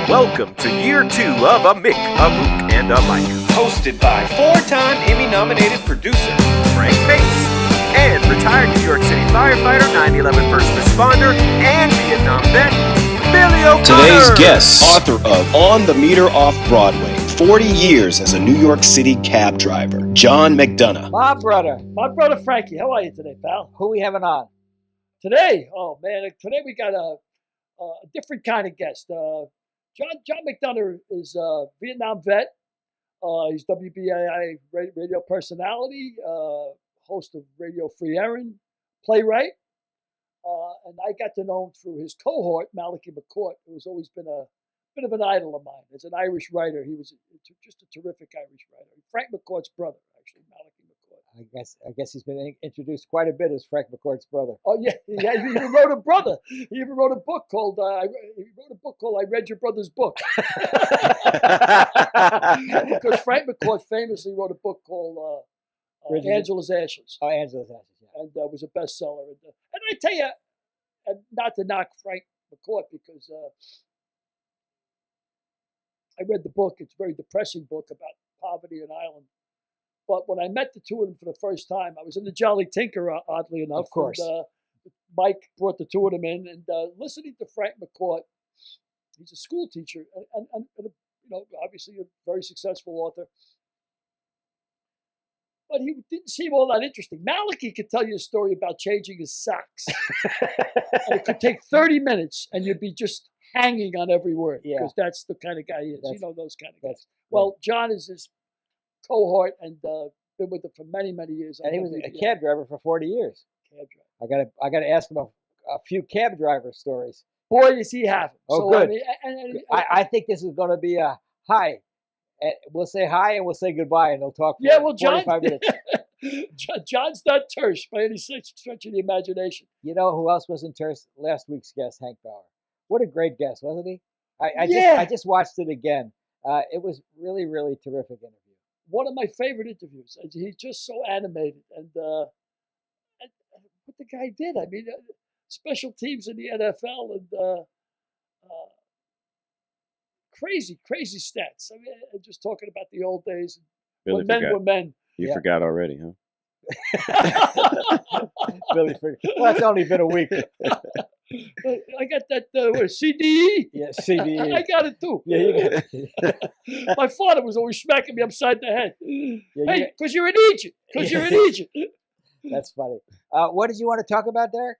Welcome to year 2 of A Mick, a Mook, and a Mike. Hosted by 4-time Emmy-nominated producer Frank Bates and retired New York City firefighter, 9/11 first responder, and Vietnam vet, Billy O'Connor. Today's guest, author of On the Meter Off Broadway, 40 years as a New York City cab driver, John McDonagh. My brother Frankie. How are you today, pal? Who we having on? Today? Oh, man, today we got a different kind of guest. John McDonagh is a Vietnam vet. He's WBAI radio personality, host of Radio Free Eireann, playwright. And I got to know him through his cohort, Malachy McCourt, who's always been a bit of an idol of mine. As an Irish writer, he was just a terrific Irish writer. Frank McCourt's brother, actually, Malachy McCourt. I guess he's been introduced quite a bit as Frank McCourt's brother. Oh yeah, he even wrote a brother. He even wrote a book called I Read Your Brother's Book. Because Frank McCourt famously wrote a book called Angela's Ashes. Oh, Angela's Ashes, yeah. And was a bestseller. And I tell you, and not to knock Frank McCourt, because I read the book. It's a very depressing book about poverty in Ireland. But when I met the two of them for the first time, I was in the Jolly Tinker, oddly enough. Of course. And, Mike brought the two of them in, and listening to Frank McCourt, he's a school teacher, and obviously a very successful author. But he didn't seem all that interesting. Malachy could tell you a story about changing his socks. And it could take 30 minutes, and you'd be just hanging on every word, because that's the kind of guy he is. Those kind of guys. Well, John is his cohort and been with him for many, many years. And he was a cab driver for 40 years. Cab driver. I gotta ask him a few cab driver stories. Boy, does he have them. Oh, so, good. I think this is going to be a hi. We'll say hi and we'll say goodbye, and they'll talk for John, 45 minutes. John's not terse by any stretch of the imagination. You know who else wasn't terse? Last week's guest, Hank Bauer. What a great guest, wasn't he? I just watched it again. It was really, really terrific interview. One of my favorite interviews. He's just so animated, and what the guy did. I mean, special teams in the NFL, and crazy stats. I mean, just talking about the old days when men were men. You forgot already, huh? Billy forgot. Well, that's only been a week. I got that CDE. Yeah, CDE. I got it too. Yeah, you got it. My father was always smacking me upside the head. Hey, because you're in Egypt. Because you're in Egypt. That's funny. What did you want to talk about there?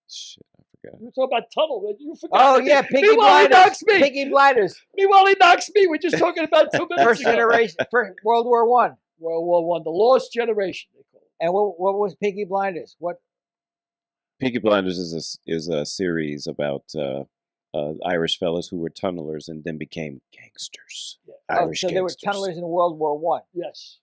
Shit, I forgot. You were talking about tunnel. You forgot. Oh yeah, Peaky Blinders. Peaky Blinders. Meanwhile, he knocks me. We're just talking about 2 minutes First ago. generation, World War One. World War One, the lost generation, they call it. And what was Peaky Blinders? What? Peaky Blinders is a series about Irish fellas who were tunnelers and then became gangsters. Yeah. Irish so gangsters. they were tunnelers in World War One. Yes.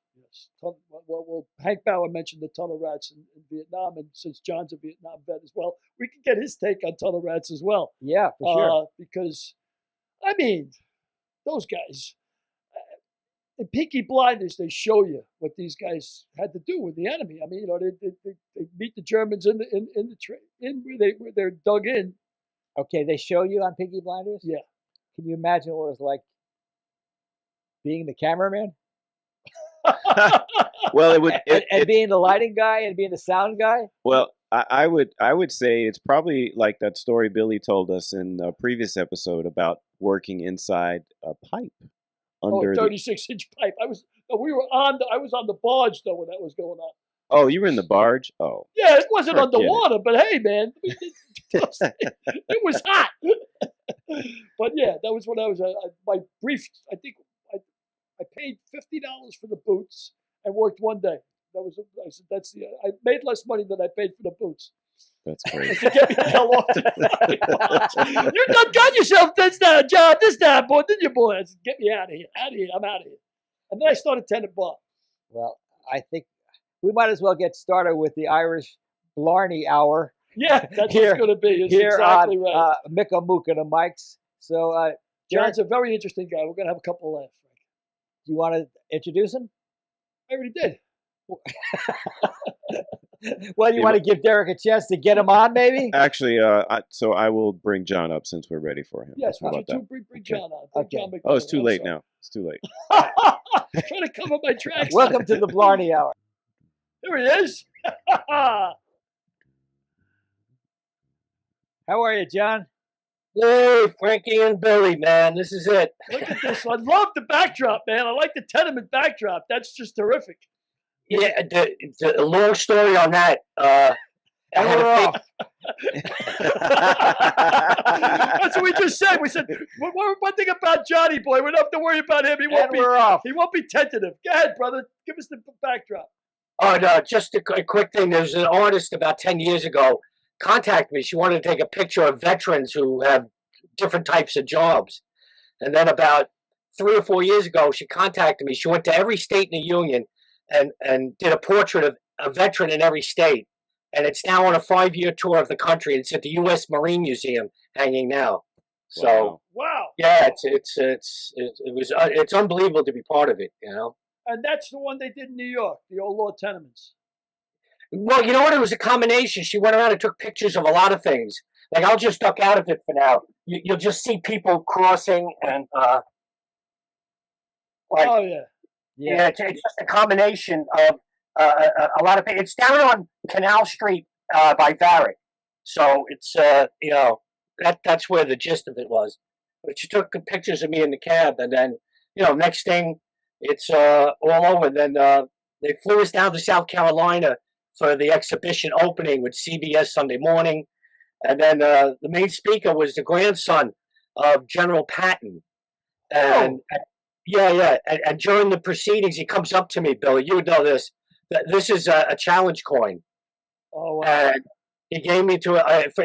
Well, Hank Bauer mentioned the tunnel rats in Vietnam, and since John's a Vietnam vet as well, we can get his take on tunnel rats as well. Yeah, for sure. Because, I mean, those guys, in Peaky Blinders, they show you what these guys had to do with the enemy. I mean, they meet the Germans in where they're dug in. Okay, they show you on Peaky Blinders? Yeah. Can you imagine what it was like being the cameraman? Well, it would and being the lighting guy and being the sound guy. Well, I would say it's probably like that story Billy told us in a previous episode about working inside a pipe under 36-inch pipe. I was on the barge though when that was going on. Oh, you were in the barge? Oh. Yeah, it wasn't underwater, but hey, man, it was hot. But yeah, that was when I was my brief. I think I paid $50 for the boots and worked one day. I said I made less money than I paid for the boots. That's crazy. To get me the hell off you done got yourself this job, boy, didn't you, boy? I said, get me out of here. I'm out of here. And then I started tending bar. Well, I think we might as well get started with the Irish Blarney Hour. Yeah, that's what it's going to be. It's here exactly on, right. Mick a Mook and the mics. So, John's a very interesting guy. We're going to have a couple of laughs. Do you want to introduce him? I already did. Well, you want to give Derek a chance to get him on, maybe? Actually, so I will bring John up since we're ready for him. Yes, How would you about that? two bring John on? Bring Okay. John McCourt Oh, it's too on, late I'm now. It's too late. sorry. Trying to cover my tracks. Welcome to the Blarney Hour. There he is. How are you, John? Hey, Frankie and Billy, man, this is it. Look at this. I love the backdrop, man. I like the tenement backdrop. That's just terrific. Yeah, the long story on that. I had we're a off. That's what we just said. We said one thing about Johnny Boy. We don't have to worry about him. And we're off. He won't be tentative. Go ahead, brother. Give us the backdrop. Oh no, just a quick thing. There was an artist about 10 years ago contacted me. She wanted to take a picture of veterans who have different types of jobs. And then about 3 or 4 years ago, she contacted me. She went to every state in the union and did a portrait of a veteran in every state. And it's now on a 5-year tour of the country. It's at the U.S. Marine Museum hanging now. So Wow. yeah, it's unbelievable to be part of it, you know. And that's the one they did in New York, the old law tenements. Well, you know what? It was a combination. She went around and took pictures of a lot of things. Like, I'll just duck out of it for now. You'll just see people crossing and like, Oh yeah. yeah, it's just a combination of a lot of people. It's down on Canal Street by Varick, so it's you know, that's where the gist of it was. But she took pictures of me in the cab, and then, you know, next thing it's all over. Then they flew us down to South Carolina for the exhibition opening with CBS Sunday Morning, and then the main speaker was the grandson of General Patton, and and during the proceedings, he comes up to me, Billy. You would know this. This is a challenge coin. Oh wow. And he gave me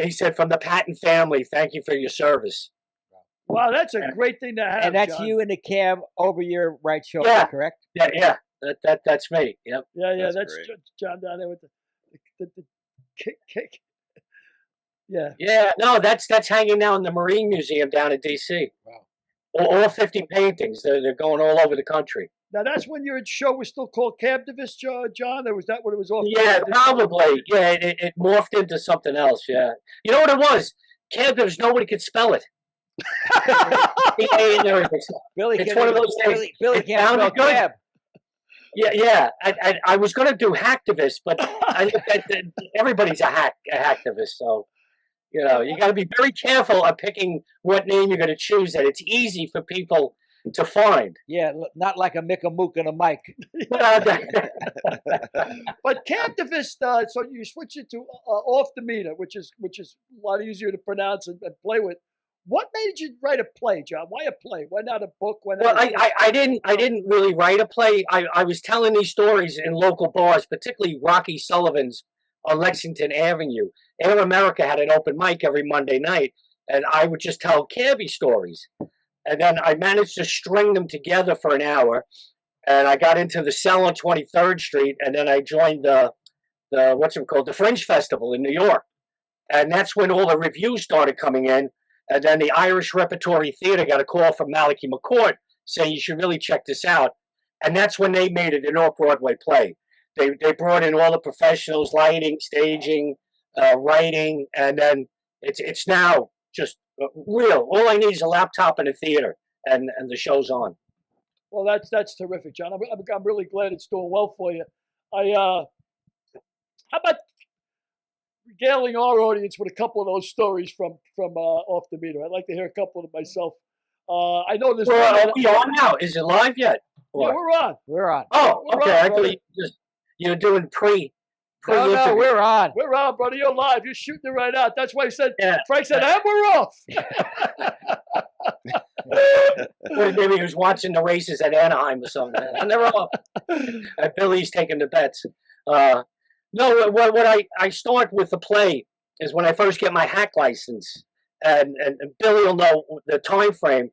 he said, "From the Patton family, thank you for your service." Wow, that's a great thing to have. And that's John. you in the cab over your right shoulder, Yeah. correct? Yeah. That's me. Yep. Yeah, That's that's great. John down there with the kick. Yeah. Yeah. No, that's hanging now in the Marine Museum down in D.C. Wow. All 50 paintings. They're going all over the country. Now that's when your show was still called Cabdivis, John, or was that what it was off? Yeah, probably. Yeah, it morphed into something else. Yeah. You know what it was? Cabbies, nobody could spell it. Billy It's can't one of even- those things. Billy It can't spell sounded good. cab. Yeah. I was going to do hacktivist, but everybody's a hacktivist. So, you know, you got to be very careful of picking what name you're going to choose. That it's easy for people to find. Yeah, not like a Mick, a Mook, and a Mike. But Cabdivist, so you switch it to off the meter, which is a lot easier to pronounce and play with. What made you write a play, John? Why a play? Why not a book? Why not? Well, I didn't really write a play. I was telling these stories in local bars, particularly Rocky Sullivan's on Lexington Avenue. Air America had an open mic every Monday night, and I would just tell cabbie stories. And then I managed to string them together for an hour, and I got into the Cell on 23rd Street, and then I joined the the Fringe Festival in New York. And that's when all the reviews started coming in. And then the Irish Repertory Theater got a call from Malachy McCourt saying you should really check this out. And that's when they made it an off-Broadway play. They brought in all the professionals, lighting, staging, writing, and then it's now just real. All I need is a laptop and a theater, and the show's on. Well, that's terrific, John. I'm really glad it's doing well for you. How about regaling our audience with a couple of those stories from off the meter? I'd like to hear a couple of them myself. I know there's. Well, are we on now? Is it live yet? Yeah, we're on. We're on. Oh, We're okay. on, I brother. thought you're doing pre. No, we're on. We're on, brother. You're live. You're shooting it right out. That's why I said. Yeah. Frank said, "And we're off." Maybe he was watching the races at Anaheim or something. And they're off. And Billy's taking the bets. No, what I start with the play is when I first get my hack license. And Billy will know the time frame.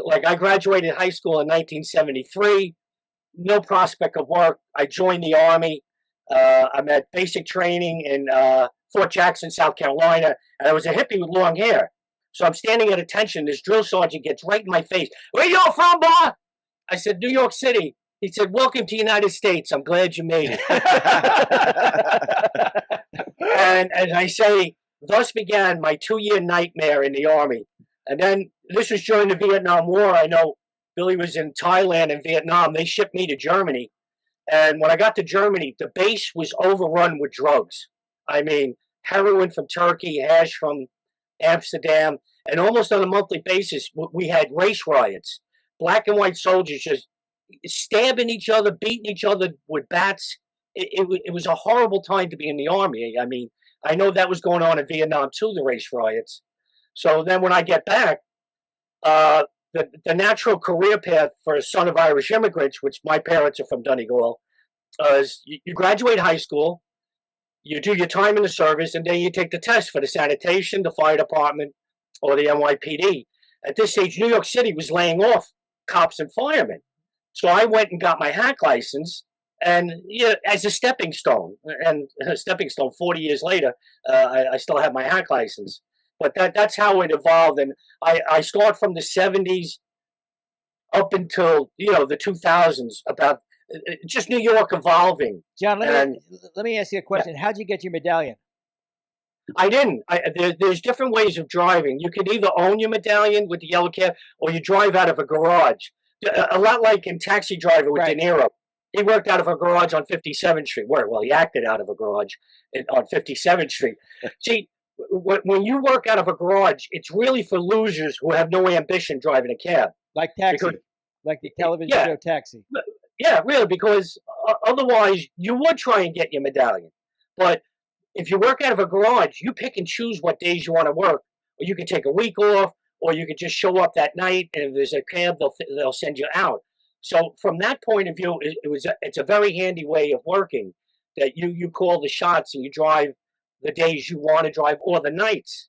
Like, I graduated high school in 1973. No prospect of work. I joined the Army. I'm at basic training in Fort Jackson, South Carolina. And I was a hippie with long hair. So I'm standing at attention. This drill sergeant gets right in my face. "Where you from, boy?" I said, "New York City." He said, "Welcome to the United States. I'm glad you made it." And as I say, thus began my 2-year nightmare in the Army. And then this was during the Vietnam War. I know Billy was in Thailand and Vietnam. They shipped me to Germany. And when I got to Germany, the base was overrun with drugs. I mean, heroin from Turkey, hash from Amsterdam. And almost on a monthly basis, we had race riots. Black and white soldiers just stabbing each other, beating each other with bats. It was a horrible time to be in the Army. I mean, I know that was going on in Vietnam too, the race riots. So then when I get back, the natural career path for a son of Irish immigrants, which my parents are from Donegal, is you graduate high school, you do your time in the service, and then you take the test for the sanitation, the fire department, or the NYPD. At this stage, New York City was laying off cops and firemen. So I went and got my hack license, and as a stepping stone. And a stepping stone, 40 years later, I still have my hack license. But that's how it evolved. And I start from the 70s up until, the 2000s, about just New York evolving. John, let me ask you a question. How'd you get your medallion? I didn't. There's different ways of driving. You could either own your medallion with the yellow cab, or you drive out of a garage. A lot like in Taxi Driver with De Niro. He worked out of a garage on 57th Street. Well, he acted out of a garage on 57th Street. See, when you work out of a garage, it's really for losers who have no ambition driving a cab. Like Taxi, like the television show Taxi. Yeah, really, because otherwise you would try and get your medallion. But if you work out of a garage, you pick and choose what days you want to work. Or you could take a week off, or you could just show up that night, and if there's a cab, they'll send you out. So from that point of view, it's a very handy way of working, that you call the shots and you drive the days you want to drive or the nights.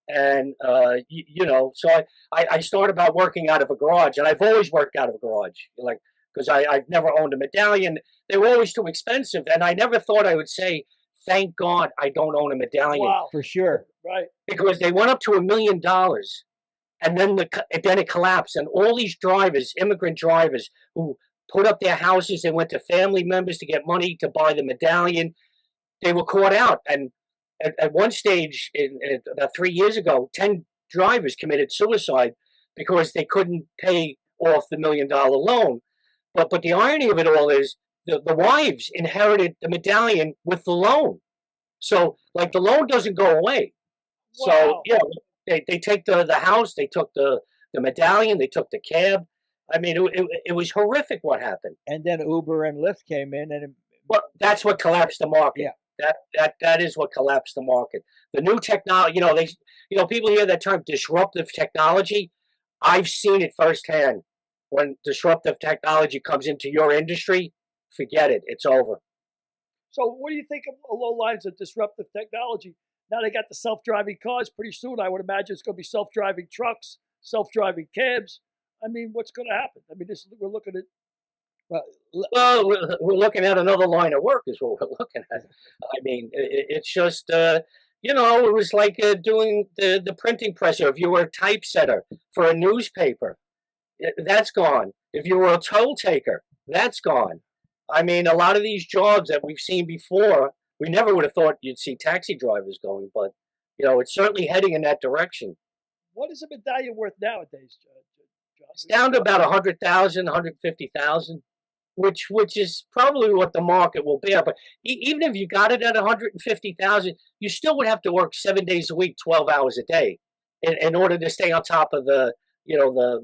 And, so I started about working out of a garage, and I've always worked out of a garage, because I've never owned a medallion. They were always too expensive, and I never thought I would say, thank God I don't own a medallion. Wow. For sure. Right. Because they went up to $1 million, and then it collapsed. And all these drivers, immigrant drivers, who put up their houses, they went to family members to get money to buy the medallion, they were caught out. And at one stage, about 3 years ago, 10 drivers committed suicide because they couldn't pay off the $1 million loan. But the irony of it all is the wives inherited the medallion with the loan. So, the loan doesn't go away. Wow. So, they take the house, they took the medallion, they took the cab. I mean, it was horrific what happened. And then Uber and Lyft came in, and well, that's what collapsed the market. Yeah. That is what collapsed the market. The new technology, people hear that term disruptive technology. I've seen it firsthand. When disruptive technology comes into your industry, forget it. It's over. So what do you think along lines of disruptive technology? Now they got the self-driving cars. Pretty soon, I would imagine it's going to be self-driving trucks, self-driving cabs. I mean, what's going to happen? I mean, we're looking at. Well, we're looking at another line of work is what we're looking at. I mean, it's just, it was like doing the printing press. Or if you were a typesetter for a newspaper, that's gone. If you were a toll taker, that's gone. I mean, a lot of these jobs that we've seen before, we never would have thought you'd see taxi drivers going, but, it's certainly heading in that direction. What is a medallion worth nowadays, John? It's down to about 100,000, 150,000, which is probably what the market will bear. But even if you got it at 150,000, you still would have to work 7 days a week, 12 hours a day, in order to stay on top of the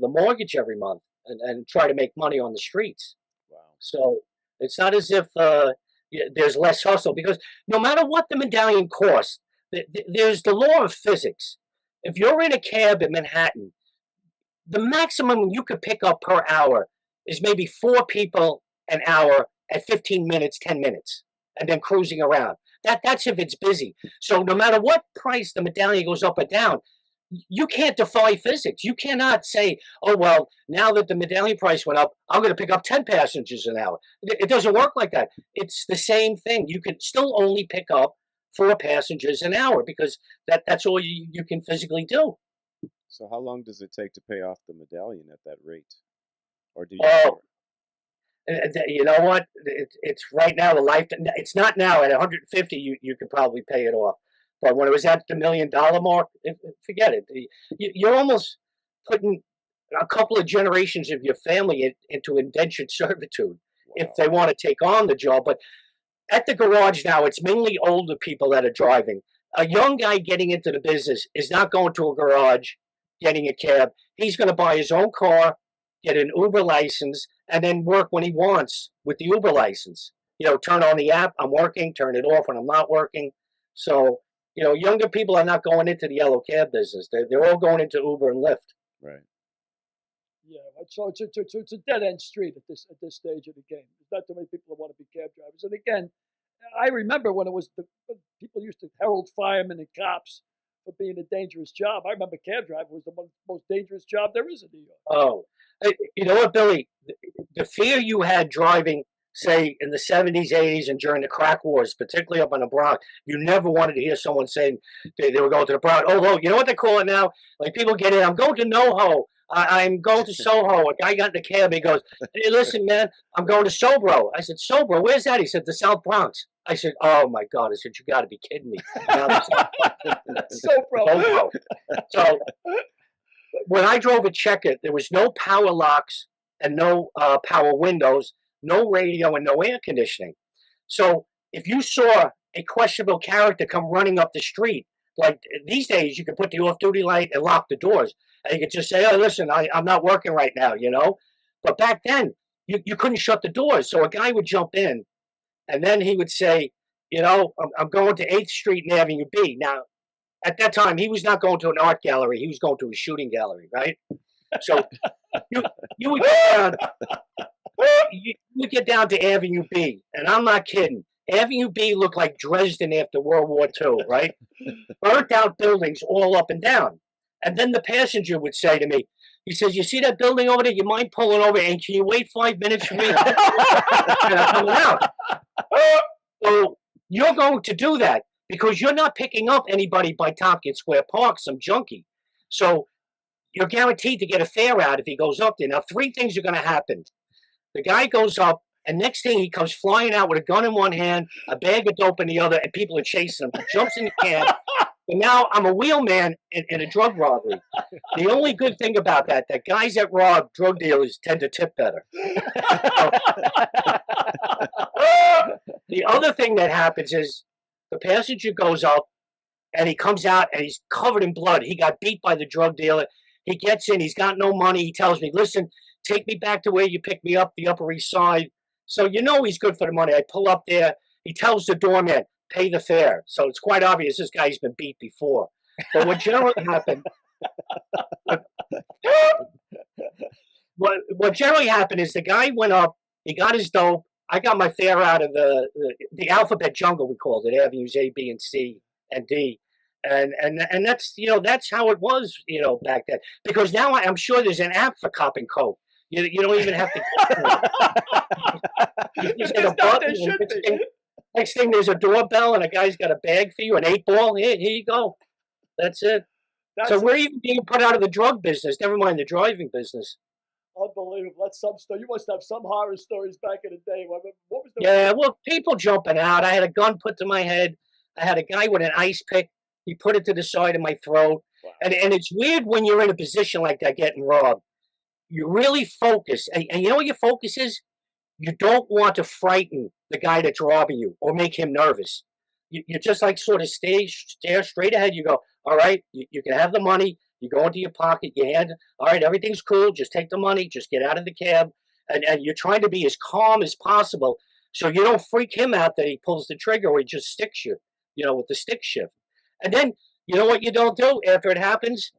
mortgage every month and try to make money on the streets. Wow. So it's not as if there's less hustle, because no matter what the medallion costs, there's the law of physics. If you're in a cab in Manhattan, the maximum you could pick up per hour is maybe 4 people an hour at 15 minutes, 10 minutes, and then cruising around. That's if it's busy. So no matter what price the medallion goes up or down, you can't defy physics. You cannot say, oh, well, now that the medallion price went up, I'm going to pick up 10 passengers an hour. It doesn't work like that. It's the same thing. You can still only pick up 4 passengers an hour, because that's all you can physically do. So how long does it take to pay off the medallion at that rate? Or do you? You know what? It's right now the life. It's not now at 150. You could probably pay it off, but when it was at the $1 million mark, forget it. You're almost putting a couple of generations of your family into indentured servitude if they want to take on the job. But at the garage now, it's mainly older people that are driving. A young guy getting into the business is not going to a garage, getting a cab. He's going to buy his own car, get an Uber license, and then work when he wants with the Uber license. Turn on the app, I'm working, turn it off when I'm not working. So, younger people are not going into the yellow cab business. They're all going into Uber and Lyft. Right. Yeah, so it's a dead end street at this stage of the game. There's not too many people that want to be cab drivers. And again, I remember when it was people used to herald firemen and cops for being a dangerous job. I remember cab driver was the most dangerous job there is in New York. Oh, you know what, Billy? The fear you had driving, say, in the 70s, 80s, and during the crack wars, particularly up on the Bronx, you never wanted to hear someone saying they were going to the Bronx. Oh, you know what they call it now? Like people get in, I'm going to NoHo. I'm going to Soho. A guy got in the cab. He goes, hey, listen, man, I'm going to Sobro. I said, Sobro, where's that? He said, the South Bronx. I said, oh, my God. I said, you got to be kidding me. Sobro. So when I drove a Checker, there was no power locks and no power windows, no radio and no air conditioning. So if you saw a questionable character come running up the street, like these days, you can put the off-duty light and lock the doors. And you could just say, oh, listen, I'm not working right now, But back then, you couldn't shut the doors. So a guy would jump in, and then he would say, I'm going to 8th Street and Avenue B. Now, at that time, he was not going to an art gallery. He was going to a shooting gallery, right? So you would get down to Avenue B, and I'm not kidding. Avenue B looked like Dresden after World War II, right? Burnt out buildings all up and down. And then the passenger would say to me, he says, you see that building over there? You mind pulling over? And can you wait 5 minutes for me? And I'm coming out. So you're going to do that because you're not picking up anybody by Tompkins Square Park, some junkie. So you're guaranteed to get a fare out if he goes up there. Now, 3 things are going to happen. The guy goes up, and next thing he comes flying out with a gun in one hand, a bag of dope in the other, and people are chasing him. He jumps in the cab. And now I'm a wheelman in a drug robbery. The only good thing about that guys that rob drug dealers tend to tip better. The other thing that happens is the passenger goes up and he comes out and he's covered in blood. He got beat by the drug dealer. He gets in. He's got no money. He tells me, listen, take me back to where you picked me up, the Upper East Side. So he's good for the money. I pull up there. He tells the doorman, pay the fare. So it's quite obvious this guy's been beat before. But what generally happened, what generally happened is the guy went up, he got his dope. I got my fare out of the alphabet jungle, we called it, avenues A, B, and C, and D. And that's, that's how it was, back then. Because now I'm sure there's an app for cop and coke. You don't even have to. You just hit a button. Next thing, there's a doorbell, and a guy's got a bag for you, an 8-ball. Here you go. That's it. So we're even being put out of the drug business. Never mind the driving business. Unbelievable. That's some story. You must have some horror stories back in the day. What was the? Yeah, well, people jumping out. I had a gun put to my head. I had a guy with an ice pick. He put it to the side of my throat. Wow. And it's weird when you're in a position like that getting robbed. You really focus. And you know what your focus is? You don't want to frighten the guy that's robbing you or make him nervous. You just like sort of stare straight ahead. You go, all right, you can have the money. You go into your pocket, you hand, all right, everything's cool. Just take the money. Just get out of the cab. And you're trying to be as calm as possible so you don't freak him out that he pulls the trigger or he just sticks you, with the stick shift. And then, you know what you don't do after it happens?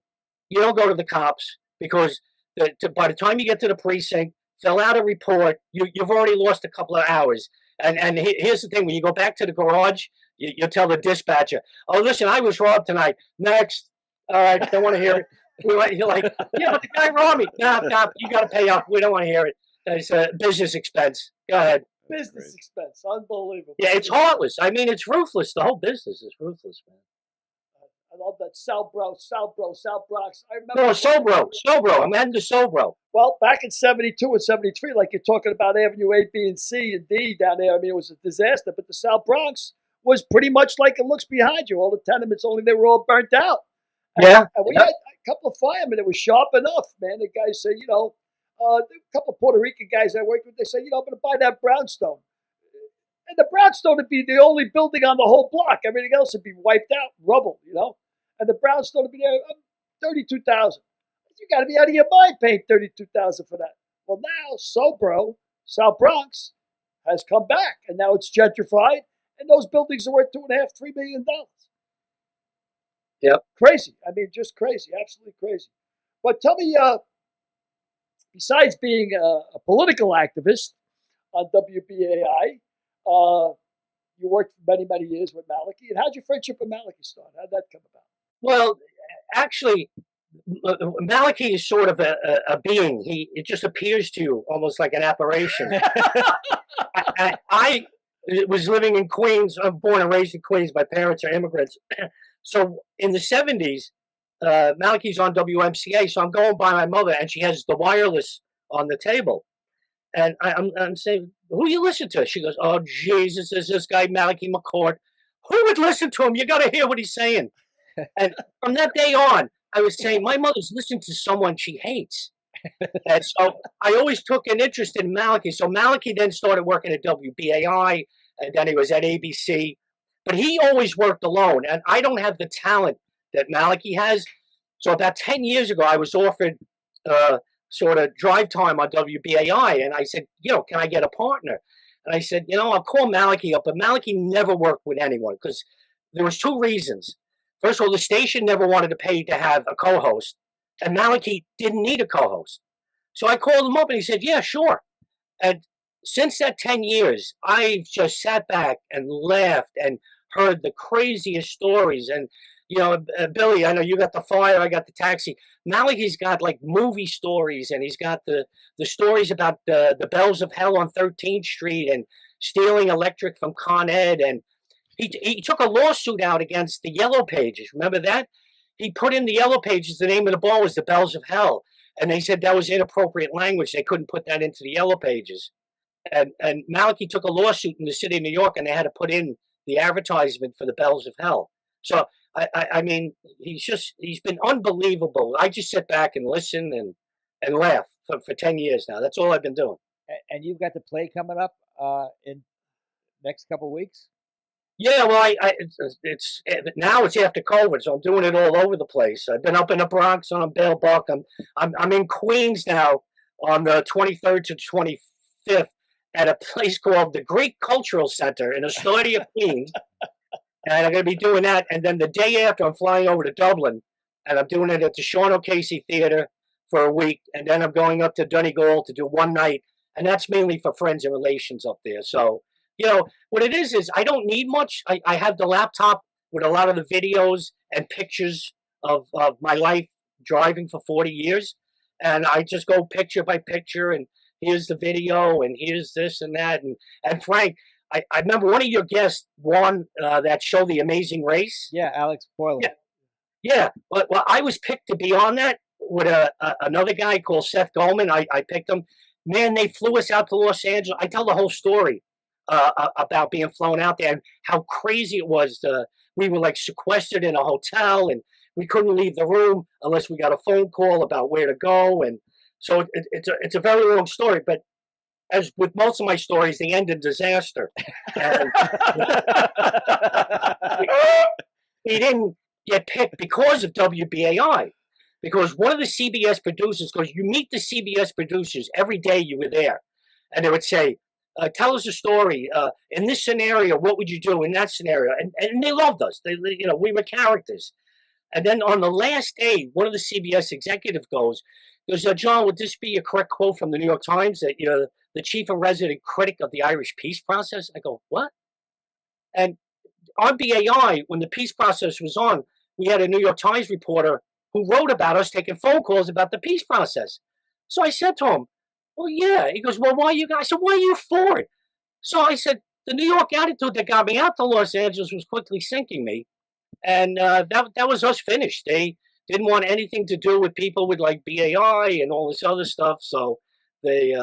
You don't go to the cops because by the time you get to the precinct, fill out a report, you've already lost a couple of hours. And here's the thing, when you go back to the garage, you tell the dispatcher, oh, listen, I was robbed tonight. Next. All right, don't want to hear it. You're like, yeah, but the guy robbed me. No, you got to pay up. We don't want to hear it. It's a business expense. Go ahead. Business expense. Unbelievable. Yeah, it's heartless. I mean, it's ruthless. The whole business is ruthless, man. I love that South Bronx. I remember. No, Sobro. I'm heading to Sobro. Well, back in 72 and 73, like you're talking about Avenue A, B, and C, and D down there, I mean, it was a disaster. But the South Bronx was pretty much like it looks behind you. All the tenements, only they were all burnt out. And we had a couple of firemen that was sharp enough, man. The guys said, a couple of Puerto Rican guys I worked with, they said, I'm going to buy that brownstone. And the brownstone would be the only building on the whole block. Everything else would be wiped out, rubble, And the brownstone would be there, $32,000. You got to be out of your mind paying $32,000 for that. Well, now South Bronx has come back, and now it's gentrified, and those buildings are worth $2.5–3 million. Yep. Crazy. I mean, just crazy. Absolutely crazy. But tell me, besides being a political activist on WBAI, you worked for many, many years with Malachy. And how'd your friendship with Malachy start? How'd that come about? Well, actually, Malachy is sort of a being. It just appears to you almost like an apparition. I was living in Queens. I'm born and raised in Queens. My parents are immigrants. So in the 70s, Malachy's on WMCA. So I'm going by my mother, and she has the wireless on the table. And I'm saying, who you listen to? She goes, oh, Jesus, there's this guy, Malachy McCourt. Who would listen to him? You got to hear what he's saying. And from that day on, I was saying, my mother's listening to someone she hates. And so I always took an interest in Malachy. So Malachy then started working at WBAI, and then he was at ABC. But he always worked alone, and I don't have the talent that Malachy has. So about 10 years ago, I was offered sort of drive time on WBAI, and I said, can I get a partner? And I said, I'll call Malachy up, but Malachy never worked with anyone because there was two reasons. First of all, the station never wanted to pay to have a co-host, and Malachy didn't need a co-host. So I called him up, and he said, yeah, sure. And since that 10 years, I've just sat back and laughed and heard the craziest stories. And, Billy, I know you got the fire, I got the taxi. Malachy's got like movie stories, and he's got the stories about the bells of hell on 13th Street and stealing electric from Con Ed. And he took a lawsuit out against the Yellow Pages. Remember that? He put in the Yellow Pages, the name of the bar was the Bells of Hell. And they said that was inappropriate language. They couldn't put that into the Yellow Pages. And Malachy took a lawsuit in the city of New York, and they had to put in the advertisement for the Bells of Hell. So, I mean, he's been unbelievable. I just sit back and listen and laugh for 10 years now. That's all I've been doing. And you've got the play coming up in next couple of weeks? Yeah, well, it's now it's after COVID, so I'm doing it all over the place. I've been up in the Bronx on Bale Buck. I'm in Queens now on the 23rd to 25th at a place called the Greek Cultural Center in Astoria, Queens. And I'm going to be doing that. And then the day after, I'm flying over to Dublin, and I'm doing it at the Sean O'Casey Theater for a week. And then I'm going up to Donegal to do one night. And that's mainly for friends and relations up there. So, what it is I don't need much. I have the laptop with a lot of the videos and pictures of my life driving for 40 years. And I just go picture by picture, and here's the video, and here's this and that. And Frank, I remember one of your guests won that show, The Amazing Race. Yeah, Alex Borland. Yeah. Well, I was picked to be on that with another guy called Seth Goldman. I picked him. Man, they flew us out to Los Angeles. I tell the whole story about being flown out there and how crazy it was. We were like sequestered in a hotel, and we couldn't leave the room unless we got a phone call about where to go. And so it's a very long story, but as with most of my stories, they end in disaster. And he didn't get picked because of WBAI, because one of the CBS producers, because you meet the CBS producers every day you were there, and they would say, tell us a story. In this scenario, what would you do in that scenario? And they loved us. We were characters. And then on the last day, one of the CBS executives goes, John, would this be a correct quote from the New York Times that you're the chief and resident critic of the Irish peace process? I go, what? And on BAI, when the peace process was on, we had a New York Times reporter who wrote about us taking phone calls about the peace process. So I said to him, well, yeah. He goes, well, why are you guys? I said, why are you for it? So I said, the New York attitude that got me out to Los Angeles was quickly sinking me. And that was us finished. They didn't want anything to do with people with like BAI and all this other stuff. So they,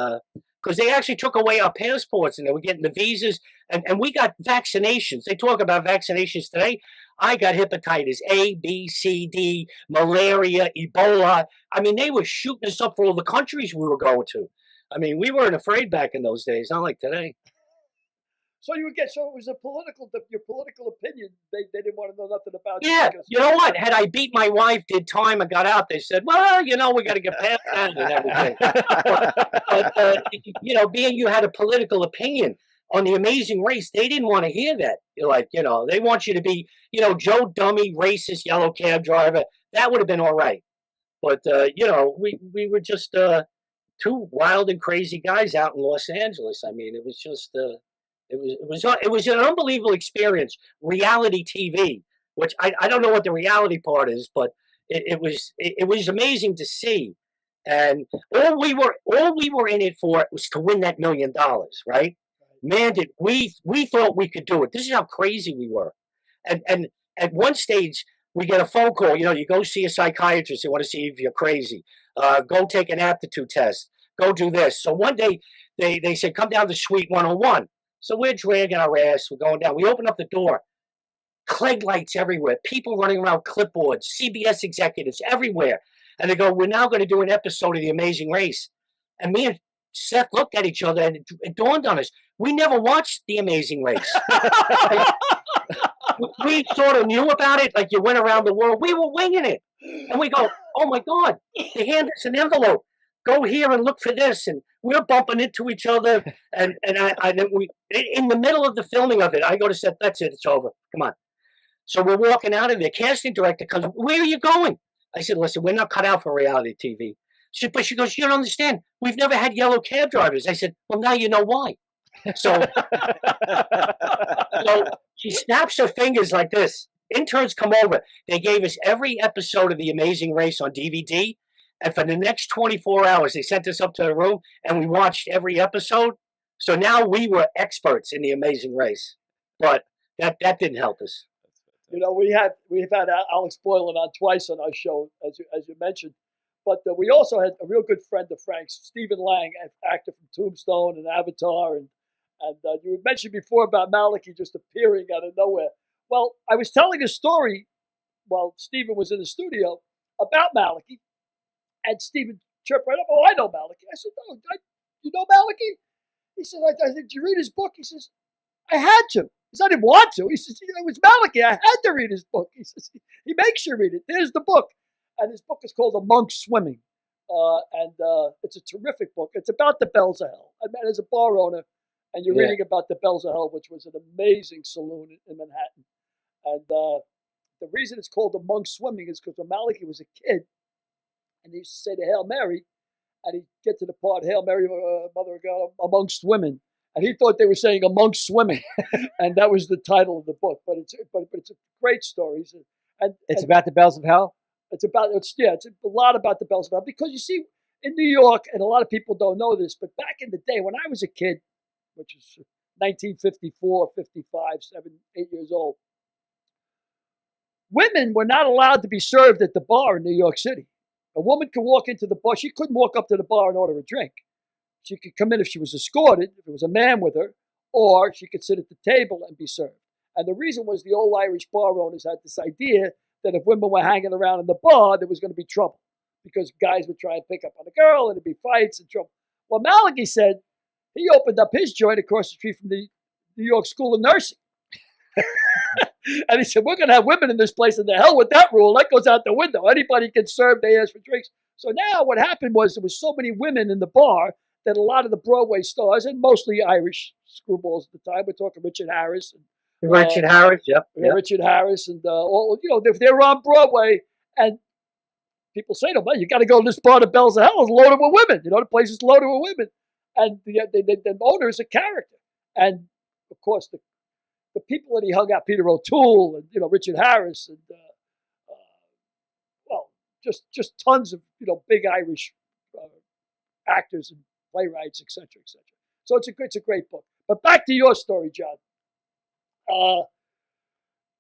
because they actually took away our passports and they were getting the visas, and we got vaccinations. They talk about vaccinations today. I got hepatitis A, B, C, D, malaria, Ebola. I mean, they were shooting us up for all the countries we were going to. I mean, we weren't afraid back in those days, not like today. So you would get, so it was your political opinion. They didn't want to know nothing about you. Yeah, Because, you know what? Had I beat my wife, did time, and got out, they said, well, you know, we got to get past that and everything. But you know, being you had a political opinion on The Amazing Race, they didn't want to hear that. You're like, you know, they want you to be, you know, Joe Dummy, racist, yellow cab driver. That would have been all right. But, you know, we were just two wild and crazy guys out in Los Angeles. I mean, it was just... It was an unbelievable experience. Reality TV, which I don't know what the reality part is, but it was amazing to see. And all we were in it for was to win that $1 million, right? Man, did we thought we could do it. This is how crazy we were. And at one stage we get a phone call. You know, you go see a psychiatrist. They want to see if you're crazy. Go take an aptitude test. Go do this. So one day they said, come down to Suite 101. So we're dragging our ass. We're going down. We open up the door. Clegg lights everywhere. People running around clipboards. CBS executives everywhere. And they go, we're now going to do an episode of The Amazing Race. And me and Seth looked at each other and it dawned on us. We never watched The Amazing Race. We sort of knew about it. Like you went around the world. We were winging it. And we go, oh my God. They hand us an envelope. Go here and look for this, and we're bumping into each other. And we in the middle of the filming of it, I go to Seth, that's it, it's over. Come on. So we're walking out of there. Casting director comes, where are you going? I said, listen, we're not cut out for reality TV. But she goes, you don't understand. We've never had yellow cab drivers. I said, well, now you know why. So she snaps her fingers like this. Interns come over. They gave us every episode of The Amazing Race on DVD. And for the next 24 hours, they sent us up to the room and we watched every episode. So now we were experts in The Amazing Race. But that didn't help us. You know, we've had Alex Boylan on twice on our show, as you mentioned. But we also had a real good friend of Frank's, Stephen Lang, an actor from Tombstone and Avatar. And you had mentioned before about Malachy just appearing out of nowhere. Well, I was telling a story while Stephen was in the studio about Malachy. And Stephen chirped right up, oh, I know Malachy. I said, no, you know Malachy? He said, I said, did you read his book? He says, I had to. He said, I didn't want to. He says, you know, it was Malachy. I had to read his book. He says, he makes you read it. There's the book. And his book is called A Monk Swimming. And it's a terrific book. It's about the Bells of Hell. I mean, as a bar owner, and you're reading about the Bells of Hell, which was an amazing saloon in Manhattan. And the reason it's called A Monk Swimming is because when Malachy was a kid, and he used to say the Hail Mary, and he'd get to the part, Hail Mary, Mother of God, amongst women. And he thought they were saying amongst swimming. And that was the title of the book. But it's a great story. And it's about the Bells of Hell? It's a lot about the Bells of Hell. Because you see, in New York, and a lot of people don't know this, but back in the day when I was a kid, which is 1954, 55, 7, 8 years old, women were not allowed to be served at the bar in New York City. A woman could walk into the bar. She couldn't walk up to the bar and order a drink. She could come in if she was escorted, if it was a man with her, or she could sit at the table and be served. And the reason was the old Irish bar owners had this idea that if women were hanging around in the bar, there was going to be trouble because guys would try and pick up on a girl and there'd be fights and trouble. Well, Malachy said he opened up his joint across the street from the New York School of Nursing. And he said, we're going to have women in this place, and the hell with that rule. That goes out the window. Anybody can serve, they ask for drinks. So now what happened was there was so many women in the bar that a lot of the Broadway stars, and mostly Irish screwballs at the time, we're talking Richard Harris. And, Richard Harris, yep. Richard Harris, and all, you know, if they were on Broadway, and people say to them, well, you got to go to this bar, the Bells of Hell, it's loaded with women. You know, the place is loaded with women. And the owner is a character. And, of course, the people that he hung out, Peter O'Toole and, you know, Richard Harris and, just tons of, you know, big Irish actors and playwrights, et cetera, et cetera. So it's a great book. But back to your story, John.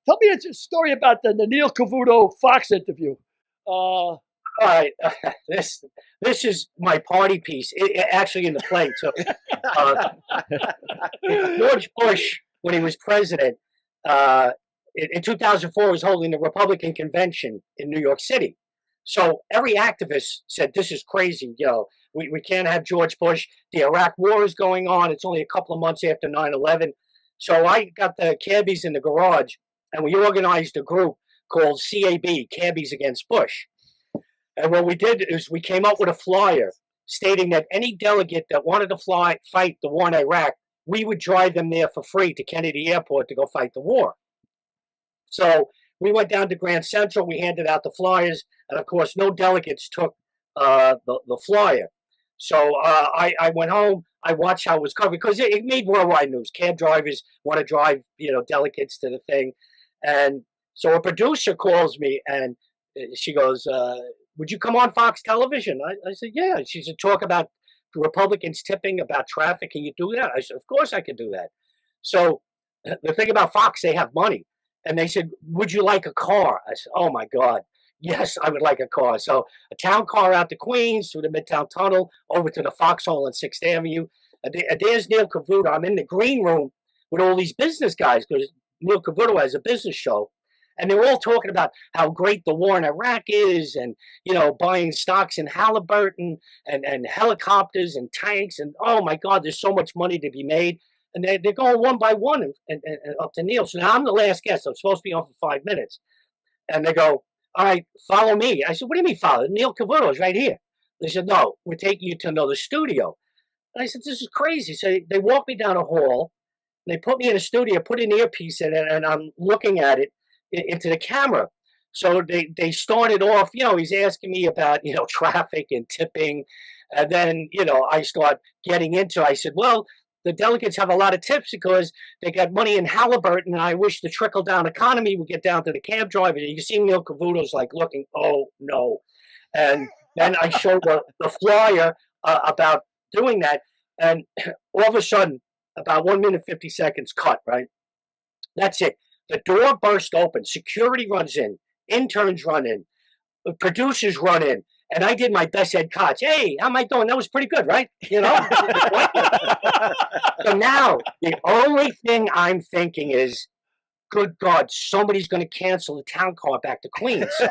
Tell me a story about the Neil Cavuto Fox interview. Uh, All right, this is my party piece. Actually, in the play. So, George Bush, when he was president, in 2004, was holding the Republican convention in New York City. So every activist said, "This is crazy. We can't have George Bush. The Iraq War is going on. It's only a couple of months after 9/11." So I got the cabbies in the garage, and we organized a group called CAB, Cabbies Against Bush. And what we did is we came up with a flyer stating that any delegate that wanted to fight the war in Iraq, we would drive them there for free to Kennedy Airport to go fight the war. So we went down to Grand Central, we handed out the flyers, and of course, no delegates took the flyer. So I went home, I watched how it was covered, because it made worldwide news. Cab drivers want to drive, delegates to the thing. And so a producer calls me, and she goes, "Would you come on Fox Television?" I said, "Yeah." She said, "Talk about Republicans tipping, about traffic. Can you do that?" I said, "Of course I can do that." So the thing about Fox, they have money. And they said, "Would you like a car?" I said, "Oh my God, yes, I would like a car." So a town car out to Queens, through the Midtown Tunnel, over to the Foxhole on 6th Avenue. And there's Neil Cavuto. I'm in the green room with all these business guys, because Neil Cavuto has a business show. And they're all talking about how great the war in Iraq is, and, buying stocks in Halliburton and helicopters and tanks. And, oh my God, there's so much money to be made. And they're going one by one and up to Neil. So now I'm the last guest. I'm supposed to be on for 5 minutes. And they go, "All right, follow me." I said, "What do you mean follow? Neil Cavuto is right here." They said, "No, we're taking you to another studio." And I said, "This is crazy." So they walked me down a hall. They put me in a studio, put an earpiece in it, and I'm looking at it into the camera. So they started off, he's asking me about, traffic and tipping. And then, I start getting into, I said, "Well, the delegates have a lot of tips because they got money in Halliburton, and I wish the trickle-down economy would get down to the cab driver." You can see Neil Cavuto's like looking, "Oh, no." And then I showed the flyer about doing that, and all of a sudden, about 1 minute, 50 seconds cut, right? That's it. The door burst open. Security runs in. Interns run in. The producers run in. And I did my best Ed Koch. "Hey, how am I doing? That was pretty good, right?" So now the only thing I'm thinking is, good God, somebody's going to cancel the town car back to Queens. So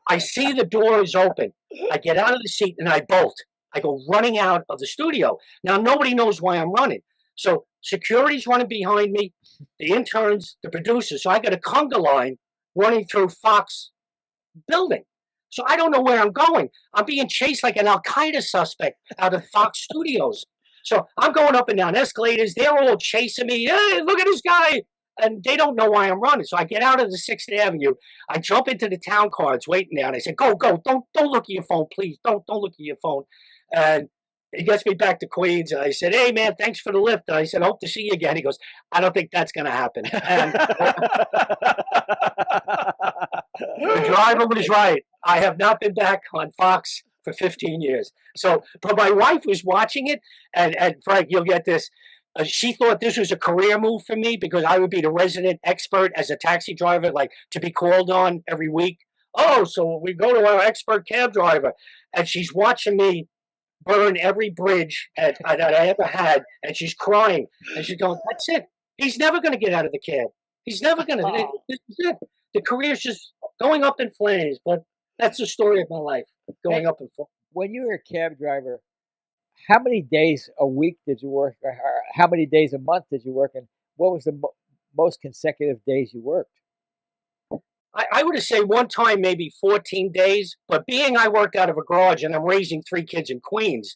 I see the door is open. I get out of the seat and I bolt. I go running out of the studio. Now nobody knows why I'm running. So security's running behind me, the interns, the producers. So I got a conga line running through Fox building. So I don't know where I'm going. I'm being chased like an Al-Qaeda suspect out of Fox Studios. So I'm going up and down escalators. They're all chasing me. "Hey, look at this guy." And they don't know why I'm running. So I get out of the 6th Avenue. I jump into the town car. It's waiting there. And I say, "Go, go. Don't look at your phone, please. Don't look at your phone." And he gets me back to Queens. And I said, "Hey, man, thanks for the lift." And I said, "Hope to see you again." He goes, "I don't think that's going to happen." And the driver was right. I have not been back on Fox for 15 years. So, but my wife was watching it, and Frank, you'll get this. She thought this was a career move for me, because I would be the resident expert as a taxi driver, like to be called on every week. "Oh, so we go to our expert cab driver." And she's watching me burn every bridge that I ever had, and she's crying. And she's going, "That's it. He's never going to get out of the cab. He's never going to. This is it. The career's just going up in flames." But that's the story of my life, going up in flames. When you were a cab driver, how many days a week did you work, or how many days a month did you work, and what was the most consecutive days you worked? I would say one time maybe 14 days, but being I worked out of a garage and I'm raising 3 kids in Queens,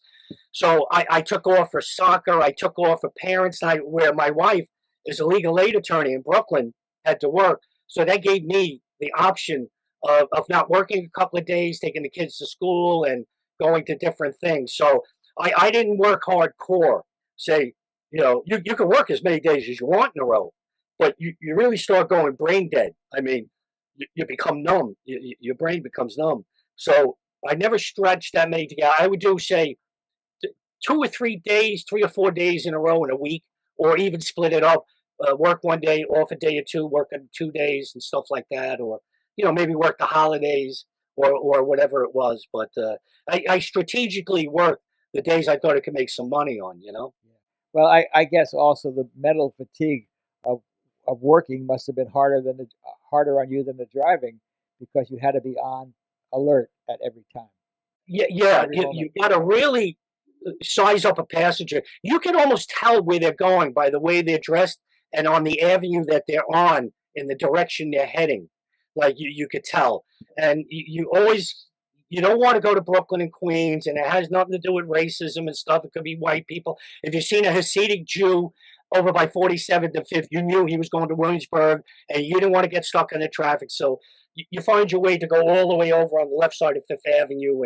so I took off for soccer, I took off for parents' night, where my wife is a legal aid attorney in Brooklyn, had to work. So that gave me the option of not working a couple of days, taking the kids to school and going to different things. So I didn't work hardcore. Say, you can work as many days as you want in a row, but you really start going brain dead. I mean, you become numb. Your brain becomes numb. So I never stretched that many together. I would do, say, 2 or 3 days, 3 or 4 days in a row in a week, or even split it up. Work one day, off a day or two, work on 2 days and stuff like that. Or, maybe work the holidays or whatever it was. But I strategically worked the days I thought I could make some money on, you know. Well, I guess also the mental fatigue of working must have been harder on you than the driving, because you had to be on alert at every time. Yeah, you got to really size up a passenger. You can almost tell where they're going by the way they're dressed and on the avenue that they're on in the direction they're heading. Like you could tell. And you always, you don't want to go to Brooklyn and Queens, and it has nothing to do with racism and stuff. It could be white people. If you've seen a Hasidic Jew over by 47th and 5th, you knew he was going to Williamsburg, and you didn't want to get stuck in the traffic. So you find your way to go all the way over on the left side of Fifth Avenue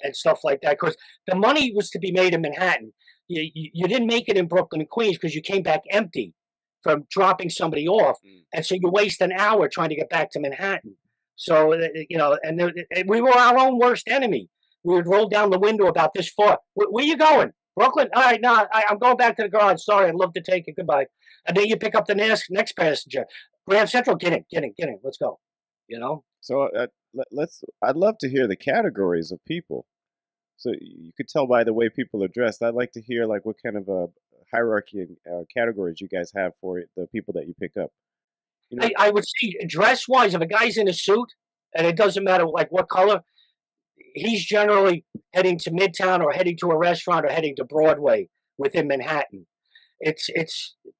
and stuff like that, because the money was to be made in Manhattan. You didn't make it in Brooklyn and Queens because you came back empty from dropping somebody off, and so you waste an hour trying to get back to Manhattan. So and we were our own worst enemy. We would roll down the window about this far. Where you going? Brooklyn? All right, no, I'm going back to the garage. Sorry, I'd love to take it. Goodbye. And then you pick up the next passenger. Grand Central, get in. Let's go. You know. So I'd love to hear the categories of people. So you could tell by the way people are dressed. I'd like to hear like what kind of a hierarchy and categories you guys have for the people that you pick up. You know? I would say dress-wise, if a guy's in a suit, and it doesn't matter like what color, he's generally heading to Midtown or heading to a restaurant or heading to Broadway within Manhattan. It's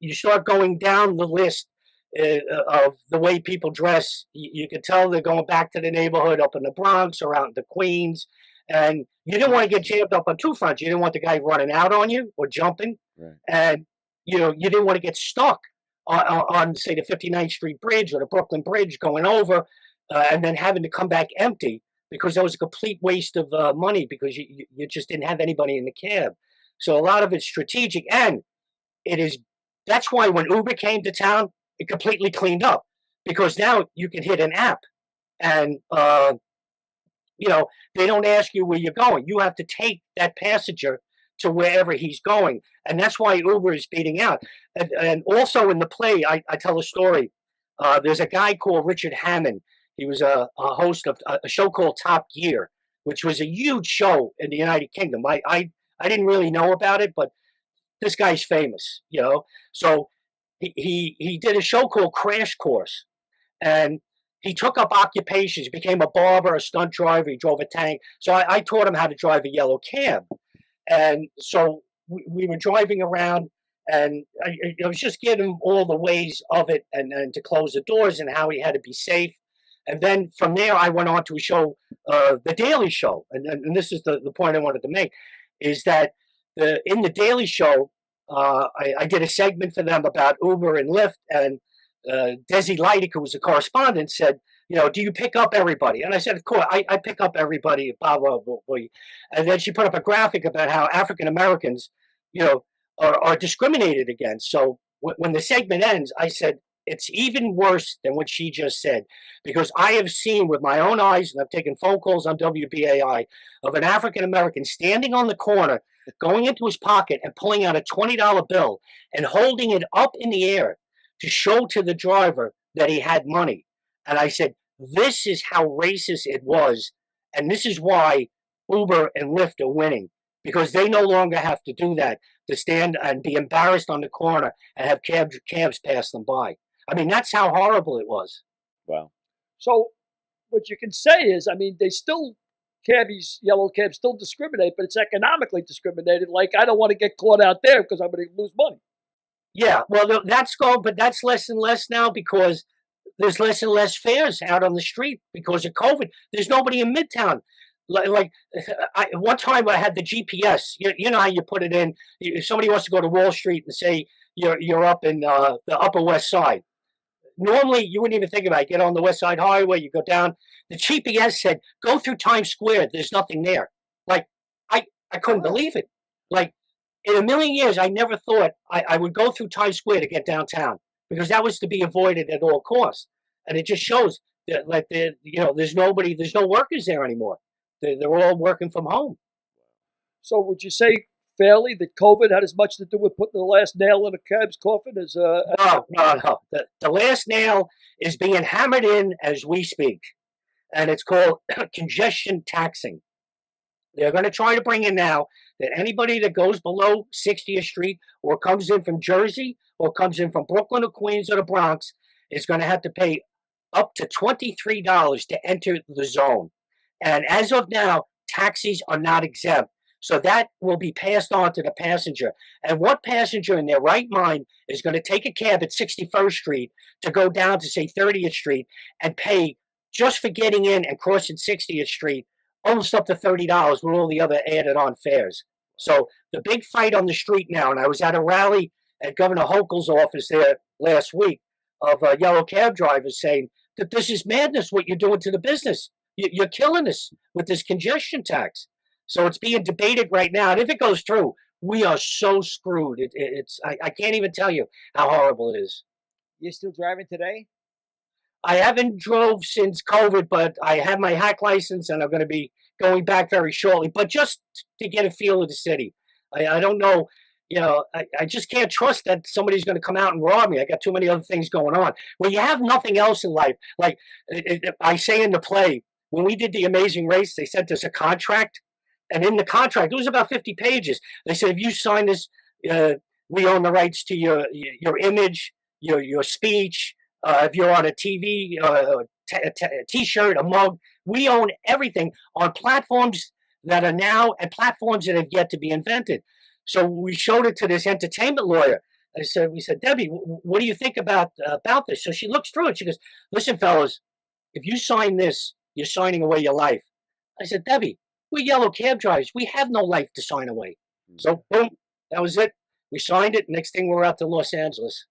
you start going down the list of the way people dress. You can tell they're going back to the neighborhood up in the Bronx or out in the Queens. And you didn't want to get jammed up on two fronts. You didn't want the guy running out on you or jumping. Right. And, you didn't want to get stuck on, say, the 59th Street Bridge or the Brooklyn Bridge going over and then having to come back empty, because that was a complete waste of money, because you just didn't have anybody in the cab. So a lot of it's strategic. And that's why when Uber came to town, it completely cleaned up, because now you can hit an app and, they don't ask you where you're going. You have to take that passenger to wherever he's going. And that's why Uber is beating out. And also in the play, I tell a story. There's a guy called Richard Hammond. He was a host of a show called Top Gear, which was a huge show in the United Kingdom. I didn't really know about it, but this guy's famous, So he did a show called Crash Course. And he took up occupations. He became a barber, a stunt driver. He drove a tank. So I taught him how to drive a yellow cab. And so we were driving around, and I was just getting him all the ways of it, and to close the doors and how he had to be safe. And then from there, I went on to a show, The Daily Show. And this is the point I wanted to make, is that in The Daily Show, I did a segment for them about Uber and Lyft, and Desi Leidig, who was a correspondent, said, do you pick up everybody? And I said, of course, I pick up everybody, blah, blah, blah, blah. And then she put up a graphic about how African Americans, are discriminated against. So when the segment ends, I said, it's even worse than what she just said, because I have seen with my own eyes, and I've taken phone calls on WBAI, of an African American standing on the corner, going into his pocket and pulling out a $20 bill and holding it up in the air to show to the driver that he had money. And I said, this is how racist it was. And this is why Uber and Lyft are winning, because they no longer have to do that, to stand and be embarrassed on the corner and have cabs pass them by. I mean, that's how horrible it was. Wow. So what you can say is, they still, cabbies, yellow cabs still discriminate, but it's economically discriminated. Like, I don't want to get caught out there because I'm going to lose money. Yeah, well, that's gone, but that's less and less now, because there's less and less fares out on the street because of COVID. There's nobody in Midtown. One time I had the GPS. You know how you put it in. If somebody wants to go to Wall Street and say you're up in the Upper West Side, normally you wouldn't even think about it. Get on the West Side Highway, you go down. The GPS said, go through Times Square. There's nothing there. Like, I couldn't believe it. Like, in a million years, I never thought I would go through Times Square to get downtown, because that was to be avoided at all costs. And it just shows that, like, there's no workers there anymore. They're all working from home. So would you say fairly that COVID had as much to do with putting the last nail in a cab's coffin as No. The last nail is being hammered in as we speak. and it's called congestion taxing. They're going to try to bring in now that anybody that goes below 60th Street or comes in from Jersey or comes in from Brooklyn or Queens or the Bronx is going to have to pay up to $23 to enter the zone. And as of now, taxis are not exempt. So that will be passed on to the passenger. And what passenger in their right mind is going to take a cab at 61st Street to go down to, say, 30th Street and pay just for getting in and crossing 60th Street almost up to $30 with all the other added on fares. So the big fight on the street now, and I was at a rally at Governor Hochul's office there last week of yellow cab drivers saying that this is madness what you're doing to the business. You're killing us with this congestion tax. So it's being debated right now. And if it goes through, we are so screwed. I can't even tell you how horrible it is. You're still driving today? I haven't drove since COVID, but I have my hack license and I'm going to be going back very shortly, but just to get a feel of the city. I don't know, I just can't trust that somebody's going to come out and rob me. I got too many other things going on. When you have nothing else in life, like I say in the play, when we did The Amazing Race, they sent us a contract. And in the contract, it was about 50 pages. They said, if you sign this, we own the rights to your image, your speech. If you're on a TV, a T-shirt, a mug, we own everything on platforms that are now and platforms that have yet to be invented. So we showed it to this entertainment lawyer. We said, Debbie, what do you think about this? So she looks through it. She goes, listen, fellas, if you sign this, you're signing away your life. I said, Debbie, we're yellow cab drivers. We have no life to sign away. So boom, that was it. We signed it. Next thing, we're out to Los Angeles.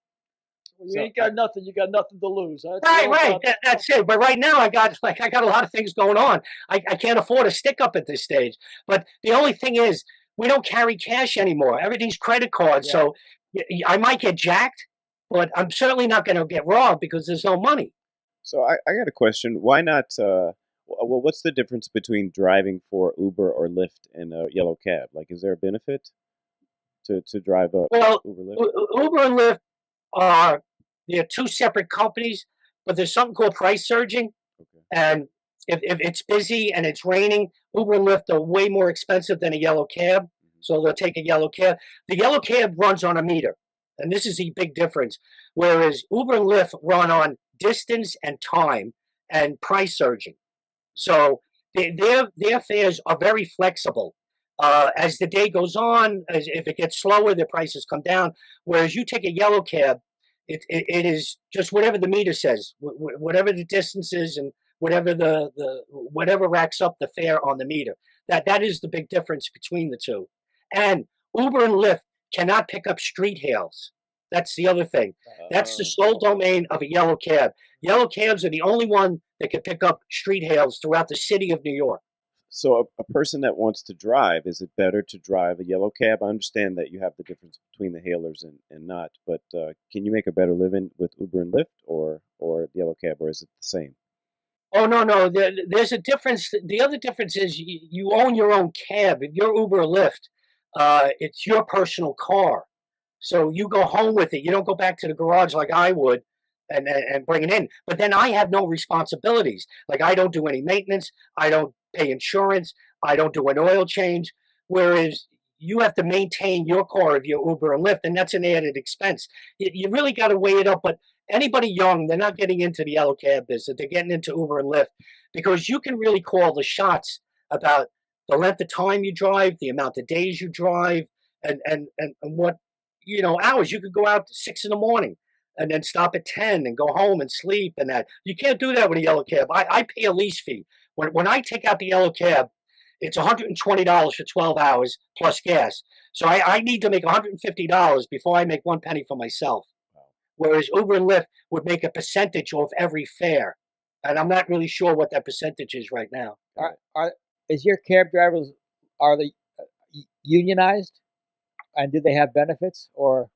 Well, you ain't got nothing. You got nothing to lose. Right. That's it. But right now, I got a lot of things going on. I can't afford a stick up at this stage. But the only thing is, we don't carry cash anymore. Everything's credit cards. Yeah. So I might get jacked, but I'm certainly not going to get robbed because there's no money. So I got a question. Why not? Well, what's the difference between driving for Uber or Lyft and a yellow cab? Like, is there a benefit to drive a Uber Lyft? Uber and Lyft they're two separate companies, but there's something called price surging. Okay. And if it's busy and it's raining, Uber and Lyft are way more expensive than a yellow cab. Mm-hmm. So they'll take a yellow cab. The yellow cab runs on a meter. And this is the big difference. Whereas Uber and Lyft run on distance and time and price surging. So their fares are very flexible. As the day goes on, if it gets slower, their prices come down. Whereas you take a yellow cab, it is just whatever the meter says, whatever the distance is, and whatever racks up the fare on the meter. That is the big difference between the two. And Uber and Lyft cannot pick up street hails. That's the other thing. That's the sole domain of a yellow cab. Yellow cabs are the only one that can pick up street hails throughout the city of New York. So a person that wants to drive, is it better to drive a yellow cab? I understand that you have the difference between the hailers and not, but can you make a better living with Uber and Lyft or the yellow cab, or is it the same? Oh, no. There's a difference. The other difference is you own your own cab. If you're Uber or Lyft, it's your personal car. So you go home with it. You don't go back to the garage like I would and bring it in. But then I have no responsibilities. Like, I don't do any maintenance. I don't pay insurance. I don't do an oil change. Whereas you have to maintain your car if you're Uber and Lyft, and that's an added expense. You really got to weigh it up. But anybody young, they're not getting into the yellow cab business. They're getting into Uber and Lyft because you can really call the shots about the length of time you drive, the amount of days you drive, and what hours. You could go out at 6 a.m. and then stop at 10 and go home and sleep and that. You can't do that with a yellow cab. I pay a lease fee. When I take out the yellow cab, it's $120 for 12 hours plus gas. So I need to make $150 before I make 1 penny for myself. Whereas Uber and Lyft would make a percentage of every fare. And I'm not really sure what that percentage is right now. Is your cab drivers, are they unionized? And do they have benefits or?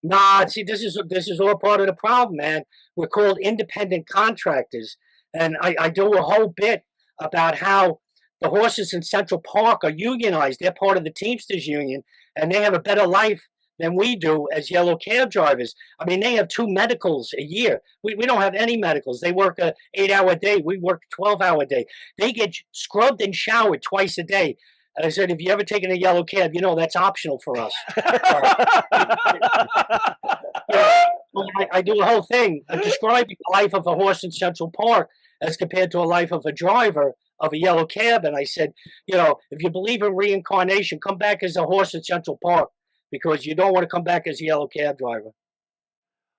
Nah, see, this is all part of the problem, man. We're called independent contractors. And I do a whole bit about how the horses in Central Park are unionized. They're part of the Teamsters Union, and they have a better life than we do as yellow cab drivers. I mean, they have 2 medicals a year. We don't have any medicals. They work a 8-hour day. We work 12-hour day. They get scrubbed and showered twice a day. And I said, if you ever taken a yellow cab, you know that's optional for us. I do a whole thing describing the life of a horse in Central Park as compared to a life of a driver of a yellow cab. And I said, if you believe in reincarnation, come back as a horse in Central Park, because you don't want to come back as a yellow cab driver.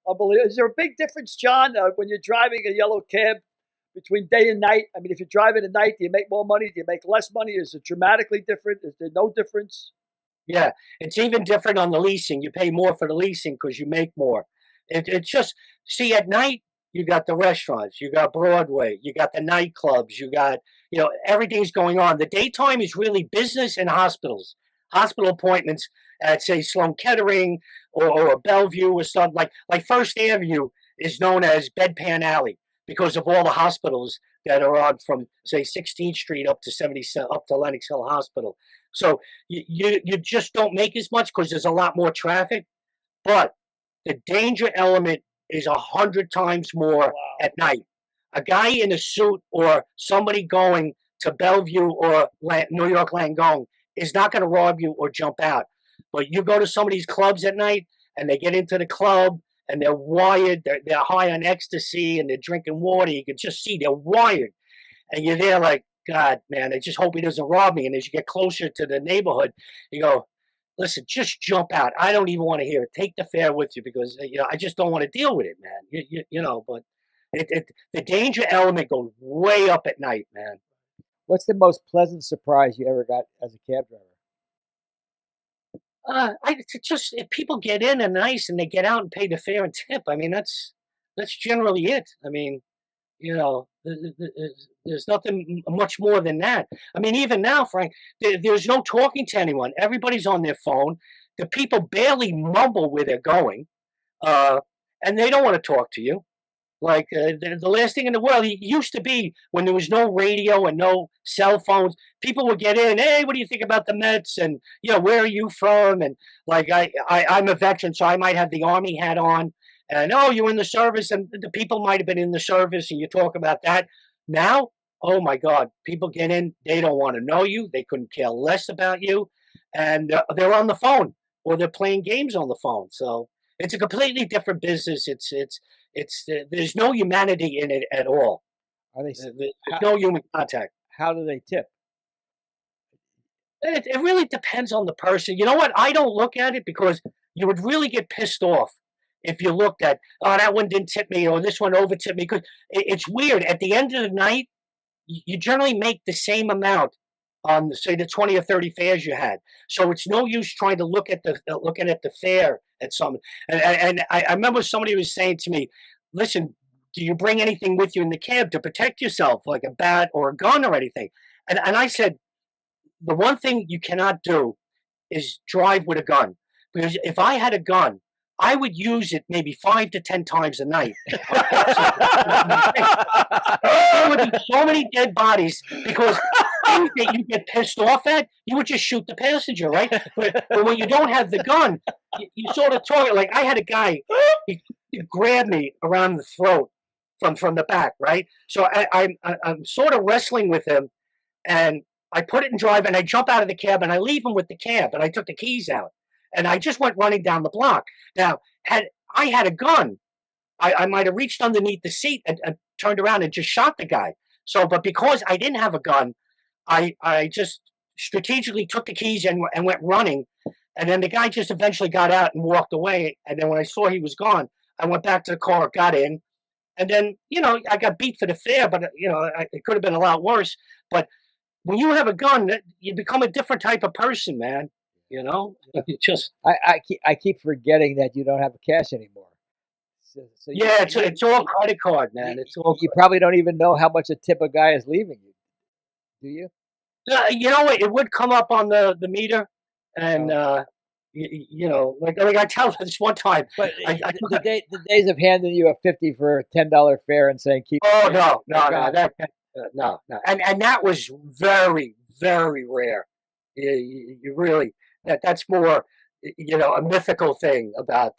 Unbelievable. Is there a big difference, John, when you're driving a yellow cab between day and night? I mean, if you're driving at night, do you make more money? Do you make less money? Is it dramatically different? Is there no difference? Yeah, it's even different on the leasing. You pay more for the leasing because you make more. It's just, see, at night, you got the restaurants, you got Broadway, you got the nightclubs, you got, everything's going on. The daytime is really business and hospitals. Hospital appointments at, say, Sloan Kettering or Bellevue or something. Like First Avenue is known as Bedpan Alley because of all the hospitals that are on from, say, 16th Street up to Lenox Hill Hospital. So you just don't make as much because there's a lot more traffic. But the danger element is 100 times more at night. A guy in a suit or somebody going to Bellevue or New York Langone is not going to rob you or jump out. But you go to some of these clubs at night and they get into the club and they're wired, they're high on ecstasy and they're drinking water. You can just see they're wired. And you're there like, God, man, I just hope he doesn't rob me. And as you get closer to the neighborhood, you go, listen, just jump out. I don't even want to hear it. Take the fare with you because, I just don't want to deal with it, man. But the danger element goes way up at night, man. What's the most pleasant surprise you ever got as a cab driver? If people get in and nice and they get out and pay the fare and tip, I mean, that's generally it. I mean, there's nothing much more than that. I mean, even now, Frank, there's no talking to anyone. Everybody's on their phone. The people barely mumble where they're going, and they don't want to talk to you. Like the last thing in the world, it used to be when there was no radio and no cell phones, people would get in, hey, what do you think about the Mets? And, where are you from? And like, I'm a veteran, so I might have the Army hat on. And, oh, you're in the service, and the people might have been in the service, and you talk about that. Now, oh, my God, people get in, they don't want to know you. They couldn't care less about you. And they're on the phone, or they're playing games on the phone. So it's a completely different business. There's no humanity in it at all. There's no human contact. How do they tip? It really depends on the person. You know what? I don't look at it because you would really get pissed off if you looked at, oh, that one didn't tip me or this one over tipped me. Because it's weird. At the end of the night, you generally make the same amount on, say, the 20 or 30 fares you had. So it's no use trying to looking at the fare at something. And I remember somebody was saying to me, listen, do you bring anything with you in the cab to protect yourself, like a bat or a gun or anything? And I said, the one thing you cannot do is drive with a gun. Because if I had a gun, I would use it maybe 5 to 10 times a night. There would be so many dead bodies because things that you get pissed off at, you would just shoot the passenger, right? But when you don't have the gun, you sort of talk. Like I had a guy, he grabbed me around the throat from the back, right? So I'm sort of wrestling with him, and I put it in drive, and I jump out of the cab, and I leave him with the cab, and I took the keys out. And I just went running down the block. Now, had I had a gun, I might have reached underneath the seat and turned around and just shot the guy. So, but because I didn't have a gun, I just strategically took the keys and went running. And then the guy just eventually got out and walked away. And then when I saw he was gone, I went back to the car, got in. And then, I got beat for the fare, but, it could have been a lot worse. But when you have a gun, you become a different type of person, man. It just I keep forgetting that you don't have cash anymore. So yeah, it's all credit card, man. You probably don't even know how much a tip a guy is leaving you, do you? It would come up on the meter, and like I tell this one time. But the days of handing you a $50 for a $10 fare and saying keep. Oh no, no, and that was very, very rare. You really. That's more a mythical thing about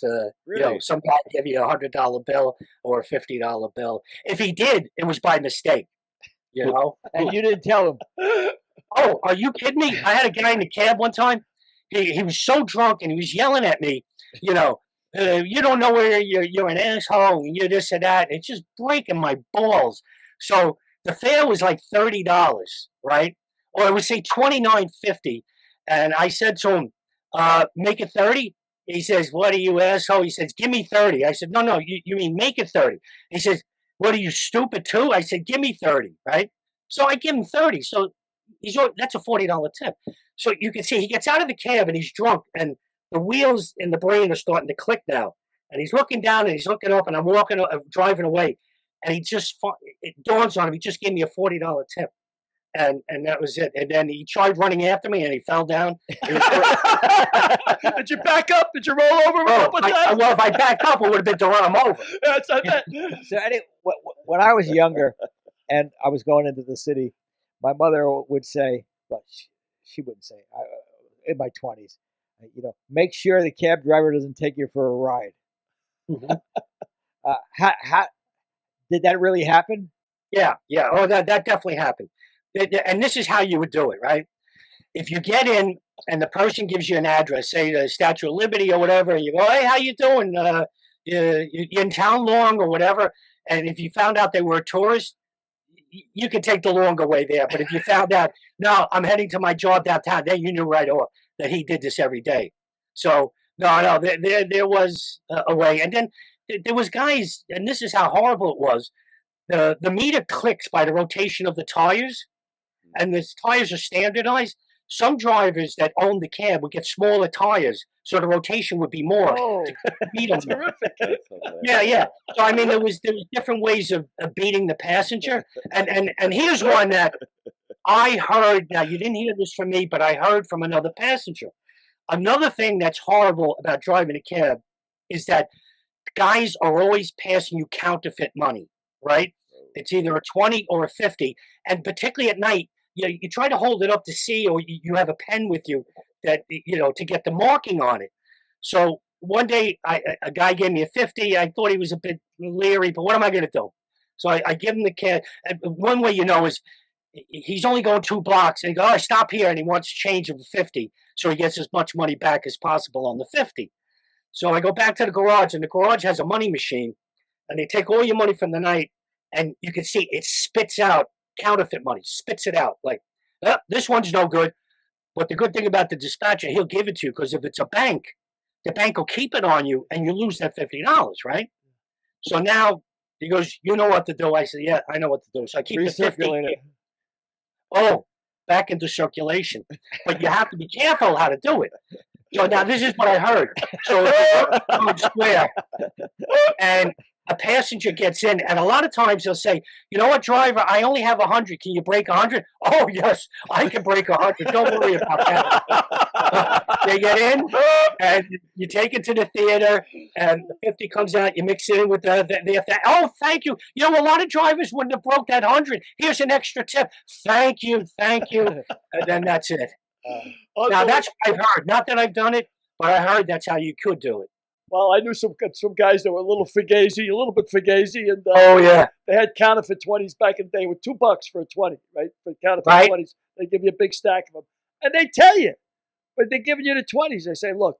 Really? some guy give you $100 bill or a $50 bill. If he did, it was by mistake. And you didn't tell him. Oh, are you kidding me? I had a guy in the cab one time. He was so drunk and he was yelling at me, you don't know where you're an asshole and you're this and that. It's just breaking my balls. So the fare was like $30, right? Or I would say $29.50. And I said to him, make it 30. He says, what are you, asshole? He says, give me 30. I said, no, you mean make it 30. He says, what are you, stupid too? I said, give me 30, right? So I give him 30. So that's a $40 tip. So you can see he gets out of the cab and he's drunk and the wheels in the brain are starting to click now. And he's looking down and he's looking up and I'm driving away. And it dawns on him, he just gave me a $40 tip. And that was it. And then he tried running after me and he fell down. Did you back up? Did you roll over? Well, if I backed up, it would have been to run him over. That's I bet. So anyway, when I was younger and I was going into the city, my mother would say, well, she wouldn't say, in my 20s, make sure the cab driver doesn't take you for a ride. Mm-hmm. How did that really happen? Yeah. Oh, that definitely happened. And this is how you would do it, right? If you get in and the person gives you an address, say the Statue of Liberty or whatever, and you go, hey, how you doing? You in town long or whatever? And if you found out they were a tourist, you could take the longer way there. But if you found out, no, I'm heading to my job downtown, then you knew right off that he did this every day. So, no, there was a way. And then there was guys, and this is how horrible it was. The meter clicks by the rotation of the tires, and the tires are standardized. Some drivers that own the cab would get smaller tires, so the rotation would be more. Oh, terrific. Yeah. So I mean, there was different ways of beating the passenger, and here's one that I heard. Now you didn't hear this from me, but I heard from another passenger. Another thing that's horrible about driving a cab is that guys are always passing you counterfeit money, right? It's either a 20 or a 50, and particularly at night, you try to hold it up to see, or you have a pen with you that to get the marking on it. So one day, a guy gave me a 50. I thought he was a bit leery, but what am I going to do? So I give him the cash. One way is he's only going 2 blocks, and he goes, "Oh, stop here," and he wants change of 50, so he gets as much money back as possible on the 50. So I go back to the garage, and the garage has a money machine, and they take all your money from the night, and you can see it spits out counterfeit money, spits it out like, this one's no good. But the good thing about the dispatcher, he'll give it to you, because if it's a bank, the bank will keep it on you and you lose that $50, right? So now he goes, you know what to do. I said, yeah, I know what to do. So I keep the 50. Oh, back into circulation. But you have to be careful how to do it. So now this is what I heard. So it's square. And a passenger gets in, and a lot of times they'll say, you know what, driver, I only have 100. Can you break 100? Oh, yes, I can break 100. Don't worry about that. They get in, and you take it to the theater, and the 50 comes out. You mix it in with the oh, thank you. A lot of drivers wouldn't have broke that 100. Here's an extra tip. Thank you. And then that's it. Now, that's what I've heard. Not that I've done it, but I heard that's how you could do it. Well, I knew some guys that were a little bit fugazi, and they had counterfeit 20s back in the day with $2 for a 20, right? For counterfeit 20s, they give you a big stack of them, and they tell you, but they're giving you the 20s. They say, look,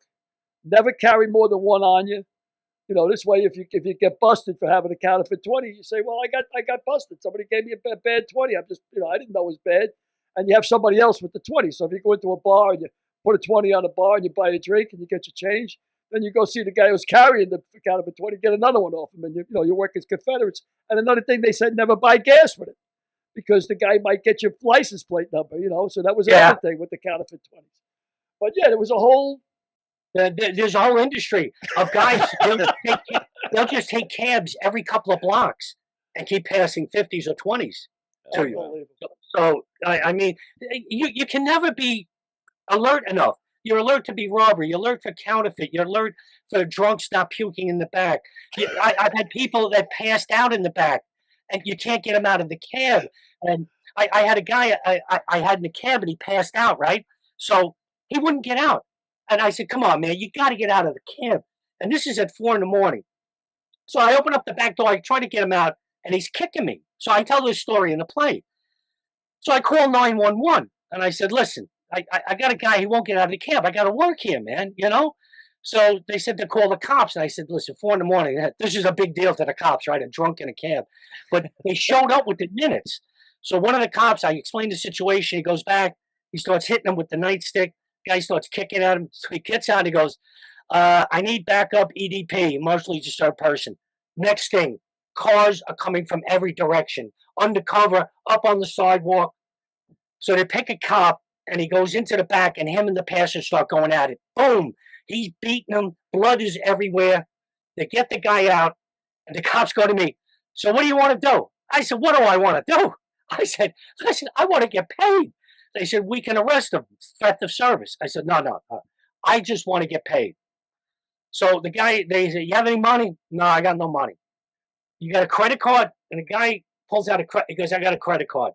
never carry more than one on you. This way, if you get busted for having a counterfeit 20, you say, well, I got busted. Somebody gave me a bad 20. I'm just, I didn't know it was bad. And you have somebody else with the 20. So if you go into a bar and you put a 20 on the bar and you buy a drink and you get your change, then you go see the guy who's carrying the counterfeit 20, get another one off him, and you work as Confederates. And another thing, they said never buy gas with it, because the guy might get your license plate number, So that was another thing with the counterfeit 20s. But yeah, there was a whole. There's a whole industry of guys. They'll just take cabs every couple of blocks and keep passing 50s or 20s to you. So I mean, you can never be alert enough. You're alert to be robbery. You're alert for counterfeit. You're alert for drunks not puking in the back. I've had people that passed out in the back, and you can't get them out of the cab. And I had a guy I had in the cab, and he passed out, right? So he wouldn't get out. And I said, come on, man, you got to get out of the cab. And this is at 4 a.m. So I open up the back door. I try to get him out, and he's kicking me. So I tell this story in the play. So I call 911, and I said, listen, I got a guy, he won't get out of the cab. I got to work here, man, you know? So they said to call the cops. And I said, listen, 4 a.m, this is a big deal to the cops, right? A drunk in a cab. But they showed up within minutes. So one of the cops, I explained the situation. He goes back. He starts hitting him with the nightstick. Guy starts kicking at him. So he gets out. He goes, I need backup EDP, emotionally disturbed person. Next thing, cars are coming from every direction. Undercover, up on the sidewalk. So they pick a cop, and he goes into the back, and him and the passenger start going at it. Boom. He's beating him. Blood is everywhere. They get the guy out, and the cops go to me. So what do you want to do? I said, what do I want to do? I said, listen, I want to get paid. They said, we can arrest him. Theft of service. I said, no. I just want to get paid. So the guy, they said, you have any money? No, I got no money. You got a credit card? And the guy pulls out he goes, I got a credit card.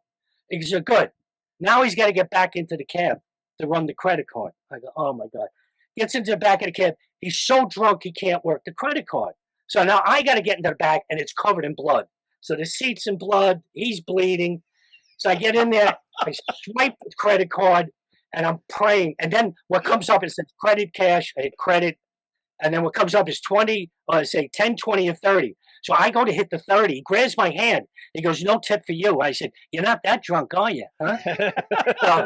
He goes, good. Now he's got to get back into the cab to run the credit card. I go, oh my God. Gets into the back of the cab. He's so drunk he can't work the credit card. So now I got to get into the back, and it's covered in blood. So the seat's in blood. He's bleeding. So I get in there. I swipe the credit card, and I'm praying. And then what comes up is credit cash. I hit credit. And then what comes up is 20, say 10, 20, and 30. So I go to hit the 30. He grabs my hand. He goes, no tip for you. I said, you're not that drunk, are you? Huh?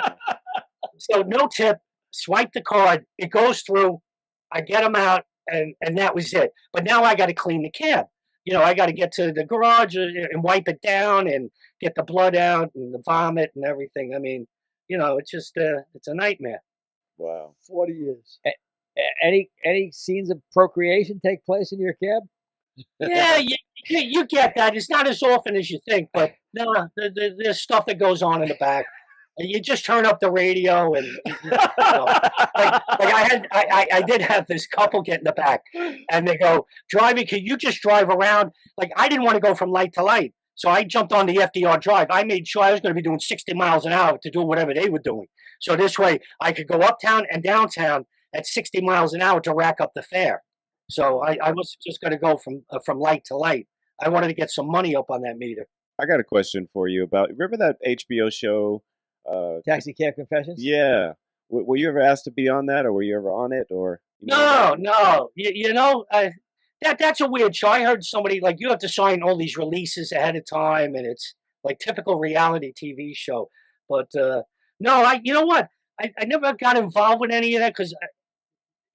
so no tip. Swipe the card. It goes through. I get him out, and that was it. But now I got to clean the cab. You know, I got to get to the garage and wipe it down and get the blood out and the vomit and everything. I mean, you know, it's just it's a nightmare. Wow. 40 years. Any scenes of procreation take place in your cab? Yeah, you get that. It's not as often as you think, but no, there's stuff that goes on in the back. You just turn up the radio, and I did have this couple get in the back, and they go, driving, can you just drive around? Like, I didn't want to go from light to light, so I jumped on the FDR drive. I made sure I was going to be doing 60 miles an hour to do whatever they were doing. So this way I could go uptown and downtown at 60 miles an hour to rack up the fare. So I was just going to go from light to light. I wanted to get some money up on that meter. I got a question for you about, remember that HBO show? Taxi Cab Confessions? Yeah. Were you ever asked to be on that, or were you ever on it, or? No. You know, that's a weird show. I heard somebody, like, you have to sign all these releases ahead of time, and it's like typical reality TV show. But no, you know what? I never got involved with any of that because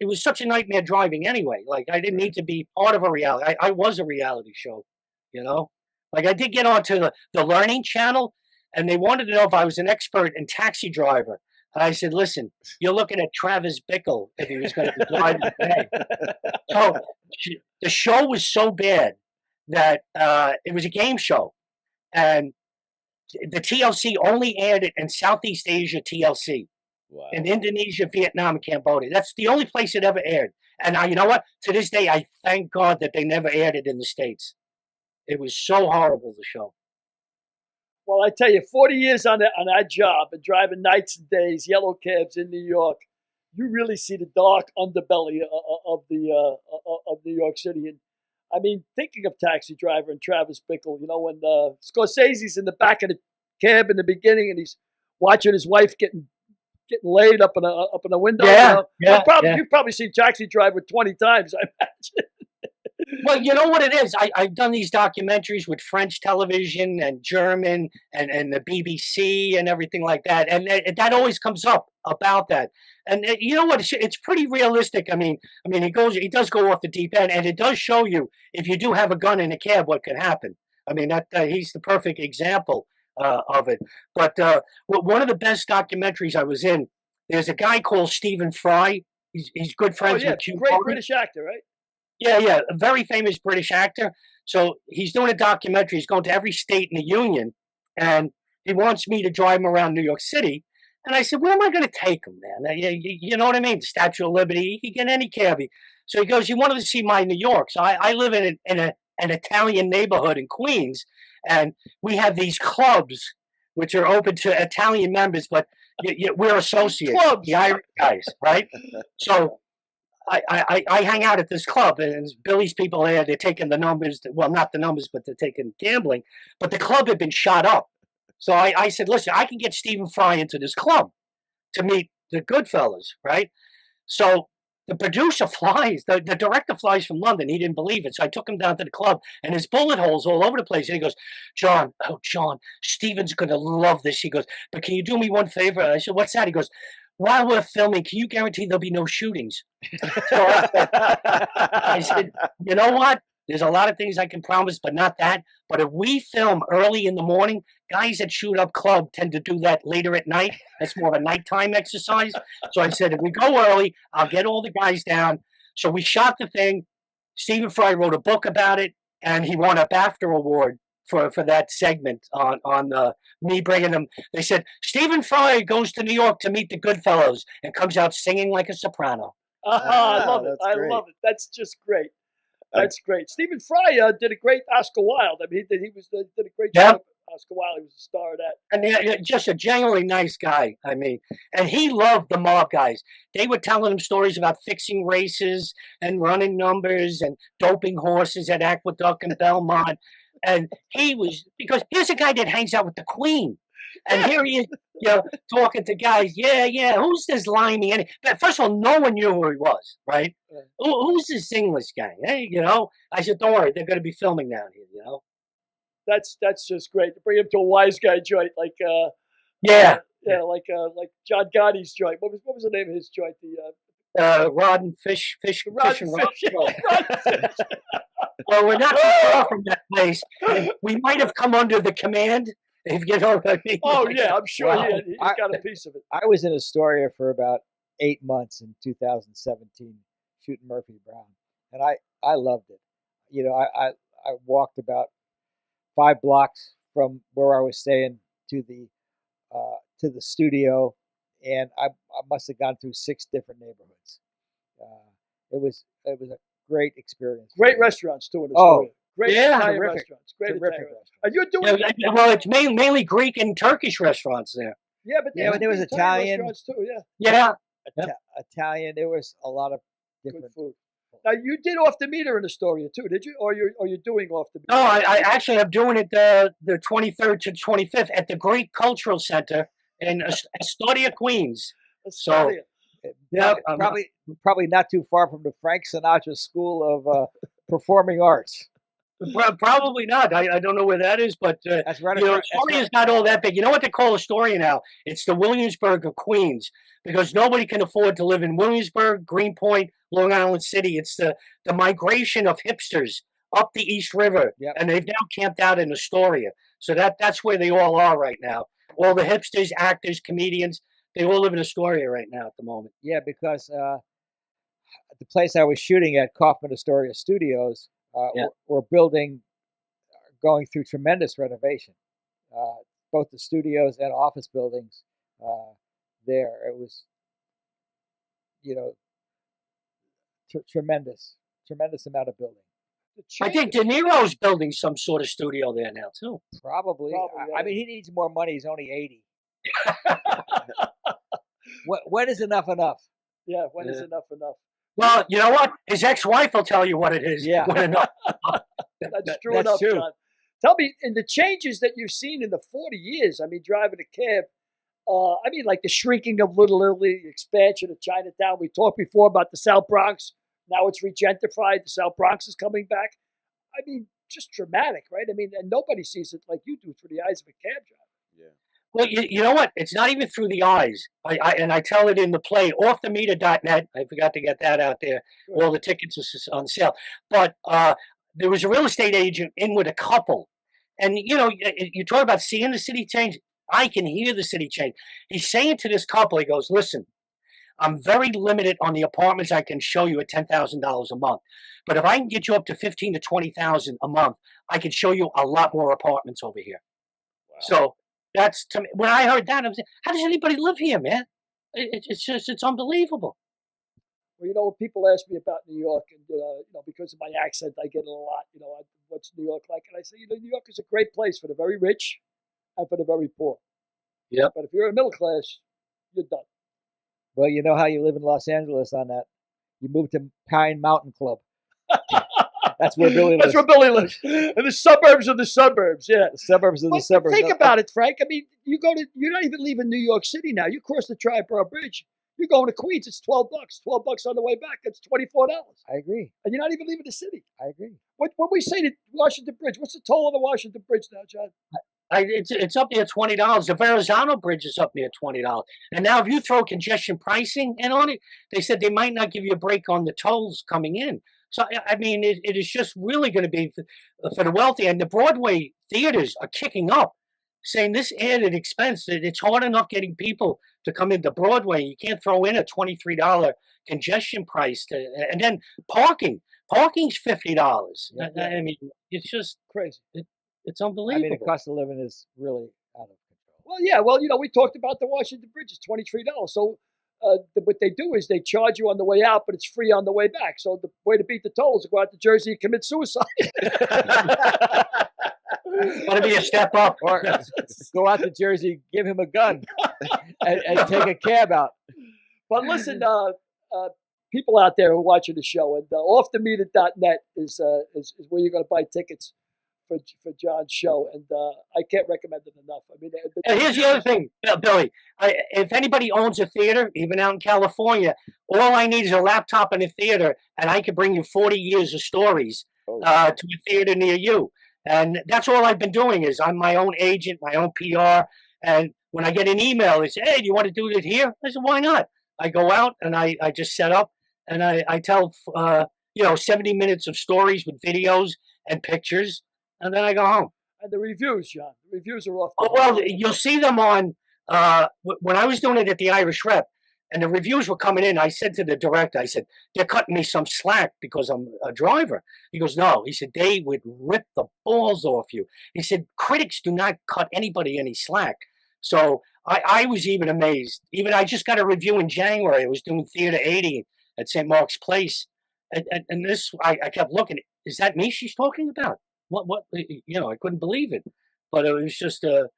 it was such a nightmare driving anyway. Like, I didn't need to be part of a reality. I was a reality show, you know? Like, I did get onto the Learning Channel, and they wanted to know if I was an expert in taxi driver. And I said, listen, you're looking at Travis Bickle if he was going to be driving today. So the show was so bad that it was a game show. And the TLC only aired it in Southeast Asia TLC. Wow. In Indonesia, Vietnam, and Cambodia. That's the only place it ever aired. And you know what? To this day, I thank God that they never aired it in the States. It was so horrible, the show. Well, I tell you, 40 years on that job and driving nights and days, yellow cabs in New York, you really see the dark underbelly of New York City. And I mean, thinking of Taxi Driver and Travis Bickle, you know, when Scorsese's in the back of the cab in the beginning and he's watching his wife getting laid up in a window. Yeah, you know? You've probably seen Taxi Driver 20 times, I imagine. Well, you know what it is? I've done these documentaries with French television and German and the BBC and everything like that. And that always comes up about that. And you know what? It's pretty realistic. I mean, he does go off the deep end, and it does show you if you do have a gun in a cab, what can happen. I mean, he's the perfect example of it. But one of the best documentaries I was in, there's a guy called Stephen Fry. He's good friends with Q. Great British actor, right? Yeah, a very famous British actor. So he's doing a documentary. He's going to every state in the Union, and he wants me to drive him around New York City. And I said, where am I going to take him, man? You know what I mean? The Statue of Liberty, he can get any cabbie. So he goes, you wanted to see my New York. So I live in an Italian neighborhood in Queens, and we have these clubs which are open to Italian members, but we're associates, Clubs. the Irish guys, right? So I hang out at this club, and Billy's people there, they're taking the numbers, well, not the numbers, but they're taking gambling. But the club had been shot up. So I said, listen, I can get Stephen Fry into this club to meet the Goodfellas, right? So the producer flies, the director flies from London. He didn't believe it. So I took him down to the club, and there's bullet holes all over the place. And he goes, John, Stephen's going to love this. He goes, but can you do me one favor? I said, what's that? He goes, while we're filming, can you guarantee there'll be no shootings? So I said, you know what? There's a lot of things I can promise, but not that. But if we film early in the morning, guys that shoot up club tend to do that later at night. That's more of a nighttime exercise. So I said, if we go early, I'll get all the guys down. So we shot the thing. Stephen Fry wrote a book about it, and he won a BAFTA award for that segment on me bringing them. They said, Stephen Fry goes to New York to meet the Goodfellas and comes out singing like a soprano. I love it. I love it. That's just great. That's great. Stephen Fry did a great Oscar Wilde. I mean, he did a great job. Oscar Wilde, he was a star of that. And just a genuinely nice guy. I mean, and he loved the mob guys. They were telling him stories about fixing races and running numbers and doping horses at Aqueduct and Belmont. And he was, because here's a guy that hangs out with the Queen. And here he is, talking to guys. Yeah, who's this limey? And first of all, no one knew who he was, right? Who's this English guy? Hey, I said, don't worry, they're going to be filming down here, That's just great to bring him to a wise guy joint, like like John Gotti's joint. What was the name of his joint? The Rod and Fish Rod and and Fish. Rod and Fish. Well, we're not too far from that place. We might have come under the command. If you know what I mean. Oh yeah, I'm sure he got a piece of it. I was in Astoria for about 8 months in 2017, shooting Murphy Brown, and I loved it. I walked about 5 blocks from where I was staying to the studio, and I must have gone through 6 different neighborhoods. It was a great experience. Great restaurants too in Astoria. Great Italian terrific, restaurants. Great terrific Italian restaurants. Are you doing? Well, it's mainly Greek and Turkish restaurants there. Yeah, but there was Italian restaurants too. Yeah. Italian. There was a lot of different good food. Now you did Off the Meter in Astoria too, did you? Or you're doing Off the Meter? No, I actually am doing it the 23rd to 25th at the Greek Cultural Center in Astoria, Queens. Astoria. Yeah, probably not too far from the Frank Sinatra School of Performing Arts. Probably not. I don't know where that is, but that's right. Astoria's not all that big. You know what they call Astoria now? It's the Williamsburg of Queens, because nobody can afford to live in Williamsburg, Greenpoint, Long Island City. It's the migration of hipsters up the East River, and they've now camped out in Astoria. So that's where they all are right now. All the hipsters, actors, comedians, they all live in Astoria right now at the moment. Yeah, because the place I was shooting at, Kaufman Astoria Studios, we're going through tremendous renovation. Both the studios and office buildings there. It was, tremendous amount of building. I think De Niro's building some sort of studio there now too. Probably. I mean, he needs more money. He's only 80. When is enough enough? Yeah, when is enough enough? Well, you know what? His ex-wife will tell you what it is. Yeah. That's true enough, John. Tell me, in the changes that you've seen in the 40 years, I mean, driving a cab, like the shrinking of Little Italy, the expansion of Chinatown. We talked before about the South Bronx. Now it's regentrified. The South Bronx is coming back. I mean, just dramatic, right? I mean, and nobody sees it like you do through the eyes of a cab driver. Yeah. Well, you know what? It's not even through the eyes. I tell it in the play, offthemeter.net. I forgot to get that out there. Sure. All the tickets are on sale. But there was a real estate agent in with a couple. And, you talk about seeing the city change. I can hear the city change. He's saying to this couple, he goes, listen, I'm very limited on the apartments I can show you at $10,000 a month. But if I can get you up to $15,000 to $20,000 a month, I can show you a lot more apartments over here. Wow. So that's, to me, when I heard that, I was like, how does anybody live here, man? It's unbelievable. Well, people ask me about New York, and because of my accent, I get it a lot. What's New York like? And I say, New York is a great place for the very rich and for the very poor. Yeah. But if you're a middle class, you're done. Well, you know how you live in Los Angeles on that. You move to Pine Mountain Club. That's where Billy lives. That's where Billy lives. In the suburbs of the suburbs, yeah. The suburbs of the But suburbs. think about it, Frank. I mean, you're not even leaving New York City now. You cross the Tri-Borough Bridge. You're going to Queens. It's $12. $12 on the way back. It's $24. I agree. And you're not even leaving the city. I agree. When we say to Washington Bridge, what's the toll on the Washington Bridge now, John? It's up near $20. The Verrazano Bridge is up near $20. And now if you throw congestion pricing in on it, they said they might not give you a break on the tolls coming in. So, I mean, it is just really going to be for the wealthy. And the Broadway theaters are kicking up, saying this added expense, it's hard enough getting people to come into Broadway. You can't throw in a $23 congestion price. And then parking. Parking's $50. Yeah. I mean, it's just Crazy. It's unbelievable. I mean, the cost of living is really out of control. Well, yeah. Well, we talked about the Washington Bridge. It's $23. So what they do is they charge you on the way out, but it's free on the way back. So the way to beat the toll is to go out to Jersey and commit suicide. Got to be a step up. Or go out to Jersey, give him a gun, and take a cab out. But listen, people out there who are watching the show, and offthemeter.net is where you're going to buy tickets for John's show, and I can't recommend it enough. I mean, And here's the other thing, Billy. If anybody owns a theater, even out in California, all I need is a laptop and a theater, and I can bring you 40 years of stories to a theater near you. And that's all I've been doing is I'm my own agent, my own PR. And when I get an email, they say, hey, do you want to do it here? I said, why not? I go out and I just set up and I tell, 70 minutes of stories with videos and pictures. And then I go home. And the reviews, John. The reviews are off. Oh, well, you'll see them on, when I was doing it at the Irish Rep, and the reviews were coming in, I said to the director, I said, they're cutting me some slack because I'm a driver. He goes, no. He said, they would rip the balls off you. He said, critics do not cut anybody any slack. So I was even amazed. Even I just got a review in January. I was doing Theater 80 at St. Mark's Place. And this, I kept looking, is that me she's talking about? What, I couldn't believe it. But it was just, the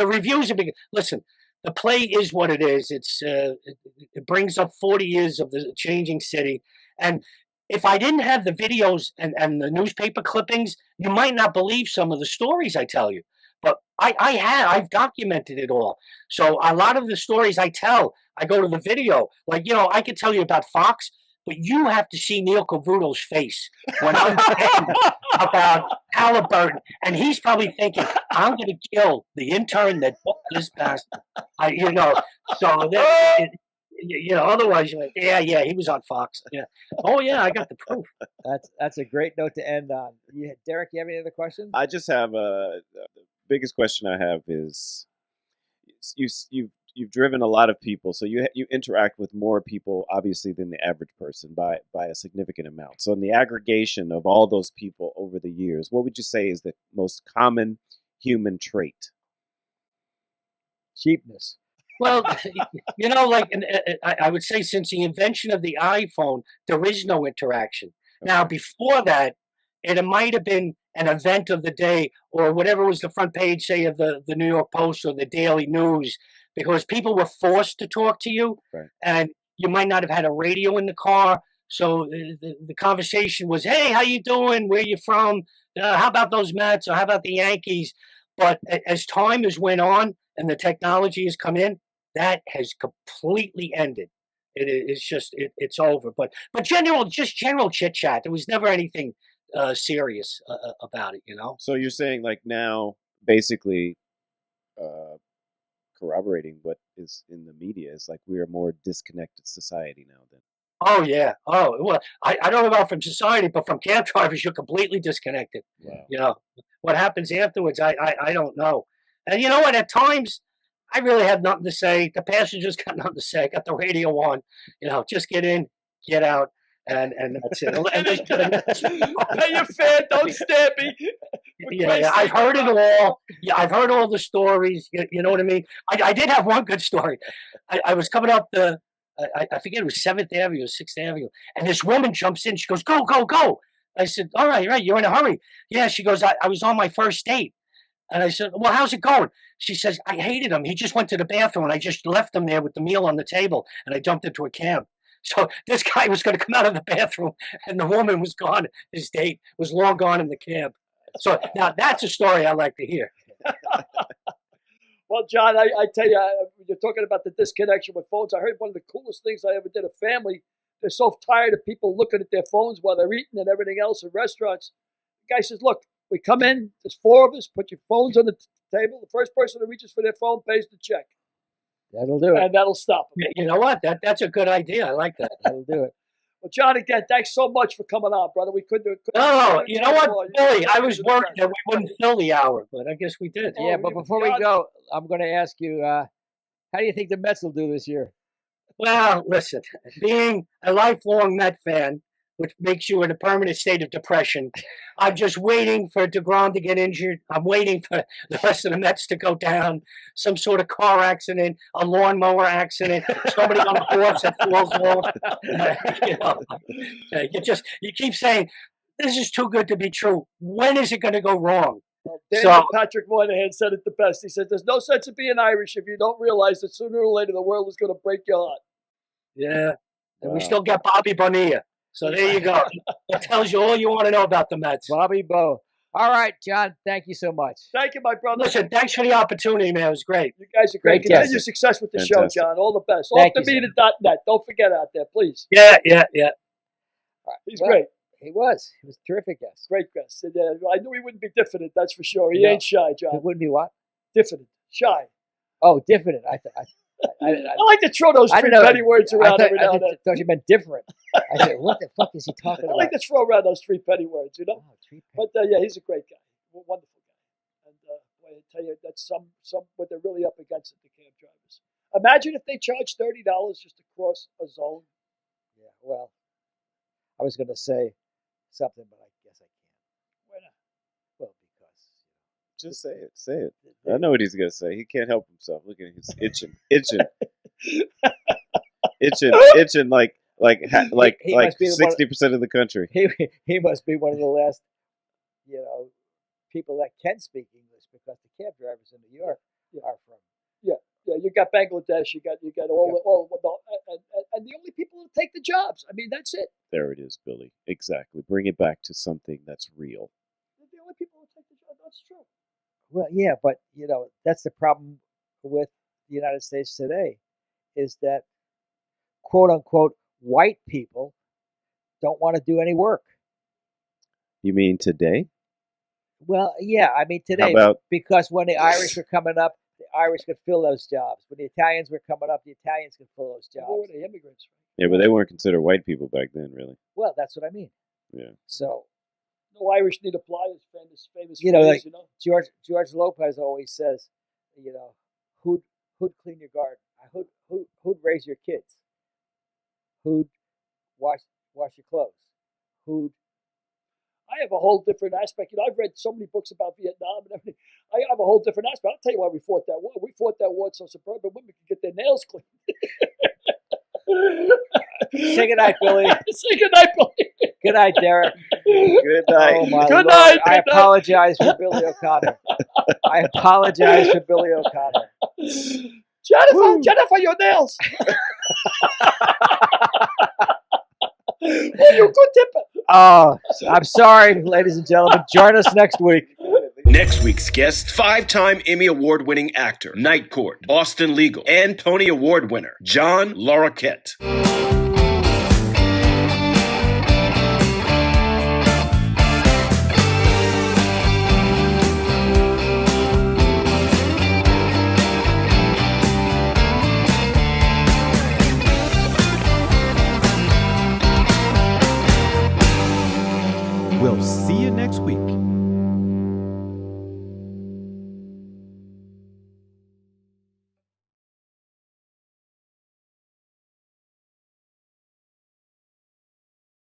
reviews are big. Listen, the play is what it is. It brings up 40 years of the changing city. And if I didn't have the videos and the newspaper clippings, you might not believe some of the stories I tell you. But I've documented it all. So a lot of the stories I tell, I go to the video. Like, I could tell you about Fox, but you have to see Neil Cavuto's face when I'm saying about Halliburton. And he's probably thinking, I'm going to kill the intern that booked this bastard. Otherwise you're like, yeah, he was on Fox. Yeah. Oh, yeah, I got the proof. That's a great note to end on. Derek, you have any other questions? I just have the biggest question I have is you've driven a lot of people, so you interact with more people obviously than the average person by a significant amount. So in the aggregation of all those people over the years, what would you say is the most common human trait? Cheapness. Well, I would say since the invention of the iPhone, there is no interaction. Now, before that, it might have been an event of the day or whatever was the front page, say, of the New York Post or the Daily News, because people were forced to talk to you, right. And you might not have had a radio in the car. So the conversation was, hey, how you doing? Where you from? How about those Mets? Or how about the Yankees? But as time has went on and the technology has come in, that has completely ended. It's over. But general chit chat. There was never anything serious about it, So you're saying like now, basically, corroborating what is in the media is like we're a more disconnected society now then. Oh yeah. Oh well, I don't know about from society, but from cab drivers, you're completely disconnected. Wow. What happens afterwards, I don't know. And you know what? At times, I really have nothing to say. The passengers got nothing to say. I got the radio on. Just get in, get out, and that's it. Pay your fare, don't stab me. Yeah, I've heard it all. Yeah, I've heard all the stories. You know what I mean? I did have one good story. I was coming up I forget, it was 7th Avenue or 6th Avenue, and this woman jumps in. She goes, go, go, go. I said, all right, you're in a hurry. Yeah, she goes, I was on my first date. And I said, well, how's it going? She says, I hated him. He just went to the bathroom, and I just left him there with the meal on the table, and I dumped it to a cab. So this guy was going to come out of the bathroom, and the woman was gone. His date was long gone in the cab. So now that's a story I like to hear. Well, John, I tell you, you're talking about the disconnection with phones. I heard one of the coolest things I ever did. A family, they're so tired of people looking at their phones while they're eating and everything else in restaurants. The guy says, look, we come in, there's 4 of us, put your phones on the table. The first person who reaches for their phone pays the check. That'll do it. And that'll stop them. You know what? That's a good idea. I like that. That'll do it. Well, John, again, thanks so much for coming on, brother. We couldn't. No, you know what, Billy? I was worried that we wouldn't fill the hour, but I guess we did. Yeah, but before we go, I'm going to ask you, how do you think the Mets will do this year? Well, listen, being a lifelong Met fan, which makes you in a permanent state of depression, I'm just waiting for DeGrom to get injured. I'm waiting for the rest of the Mets to go down, some sort of car accident, a lawnmower accident, somebody on a horse that falls off. You keep saying, this is too good to be true. When is it going to go wrong? Patrick Moynihan said it the best. He said, there's no sense in being Irish if you don't realize that sooner or later the world is going to break your heart. Yeah, and we still got Bobby Bonilla. So there you go. That tells you all you want to know about the Mets. Bobby Bo. All right, John, thank you so much. Thank you, my brother. Listen, thanks for the opportunity, man. It was great. You guys are great. Continue success with the show, John. All the best. OffTheMeter.net. Don't forget out there, please. Yeah. He's great. He was. He was a terrific guest. Great guest. And, I knew he wouldn't be diffident, that's for sure. He ain't shy, John. He wouldn't be what? Diffident. Shy. Oh, diffident. I like to throw those 3 petty words around every now and then. I thought you meant different. I said, what the fuck is he talking about? I like to throw around those 3 petty words, you know? Oh, but yeah, he's a great guy. Wonderful guy. And I tell you, that's some what they're really up against at the cab drivers. Imagine if they charged $30 just to cross a zone. Yeah, well, I was going to say something, but I guess I can't. Why not? Well, because. Just say it. Say it. I know what he's going to say. He can't help himself. Look at him. He's itching. Itching like 60% of the country. He must be one of the last, people that can speak English, because the cab drivers in New York are from. Yeah, you got Bangladesh, you got all and the only people who take the jobs. I mean, that's it. There it is, Billy. Exactly. Bring it back to something that's real. They're the only people who take the job. That's true. Well, yeah, but that's the problem with the United States today, is that quote unquote white people don't want to do any work. You mean today? Well, yeah, I mean today, because when the Irish were coming up, the Irish could fill those jobs. When the Italians were coming up, the Italians could fill those jobs. Who were the immigrants? Yeah, but they weren't considered white people back then, really. Well, that's what I mean. Yeah. So. No Irish need apply is famous phrase, George Lopez always says, who'd clean your garden? Who'd raise your kids? Who'd wash your clothes? Who'd I have a whole different aspect. I've read so many books about Vietnam and everything. I have a whole different aspect. I'll tell you why we fought that war. We fought that war so suburban women could get their nails cleaned. Say goodnight, Billy. Say goodnight, Billy. Good night, Derek. Good night. Oh, my good Lord. night. I apologize for Billy O'Connor. Jennifer, your nails. Oh, you good tipper. Oh, I'm sorry, ladies and gentlemen. Join us next week. Next week's guest, 5-time Emmy Award-winning actor, Night Court, Boston Legal, and Tony Award winner, John Larroquette. We'll see you next week.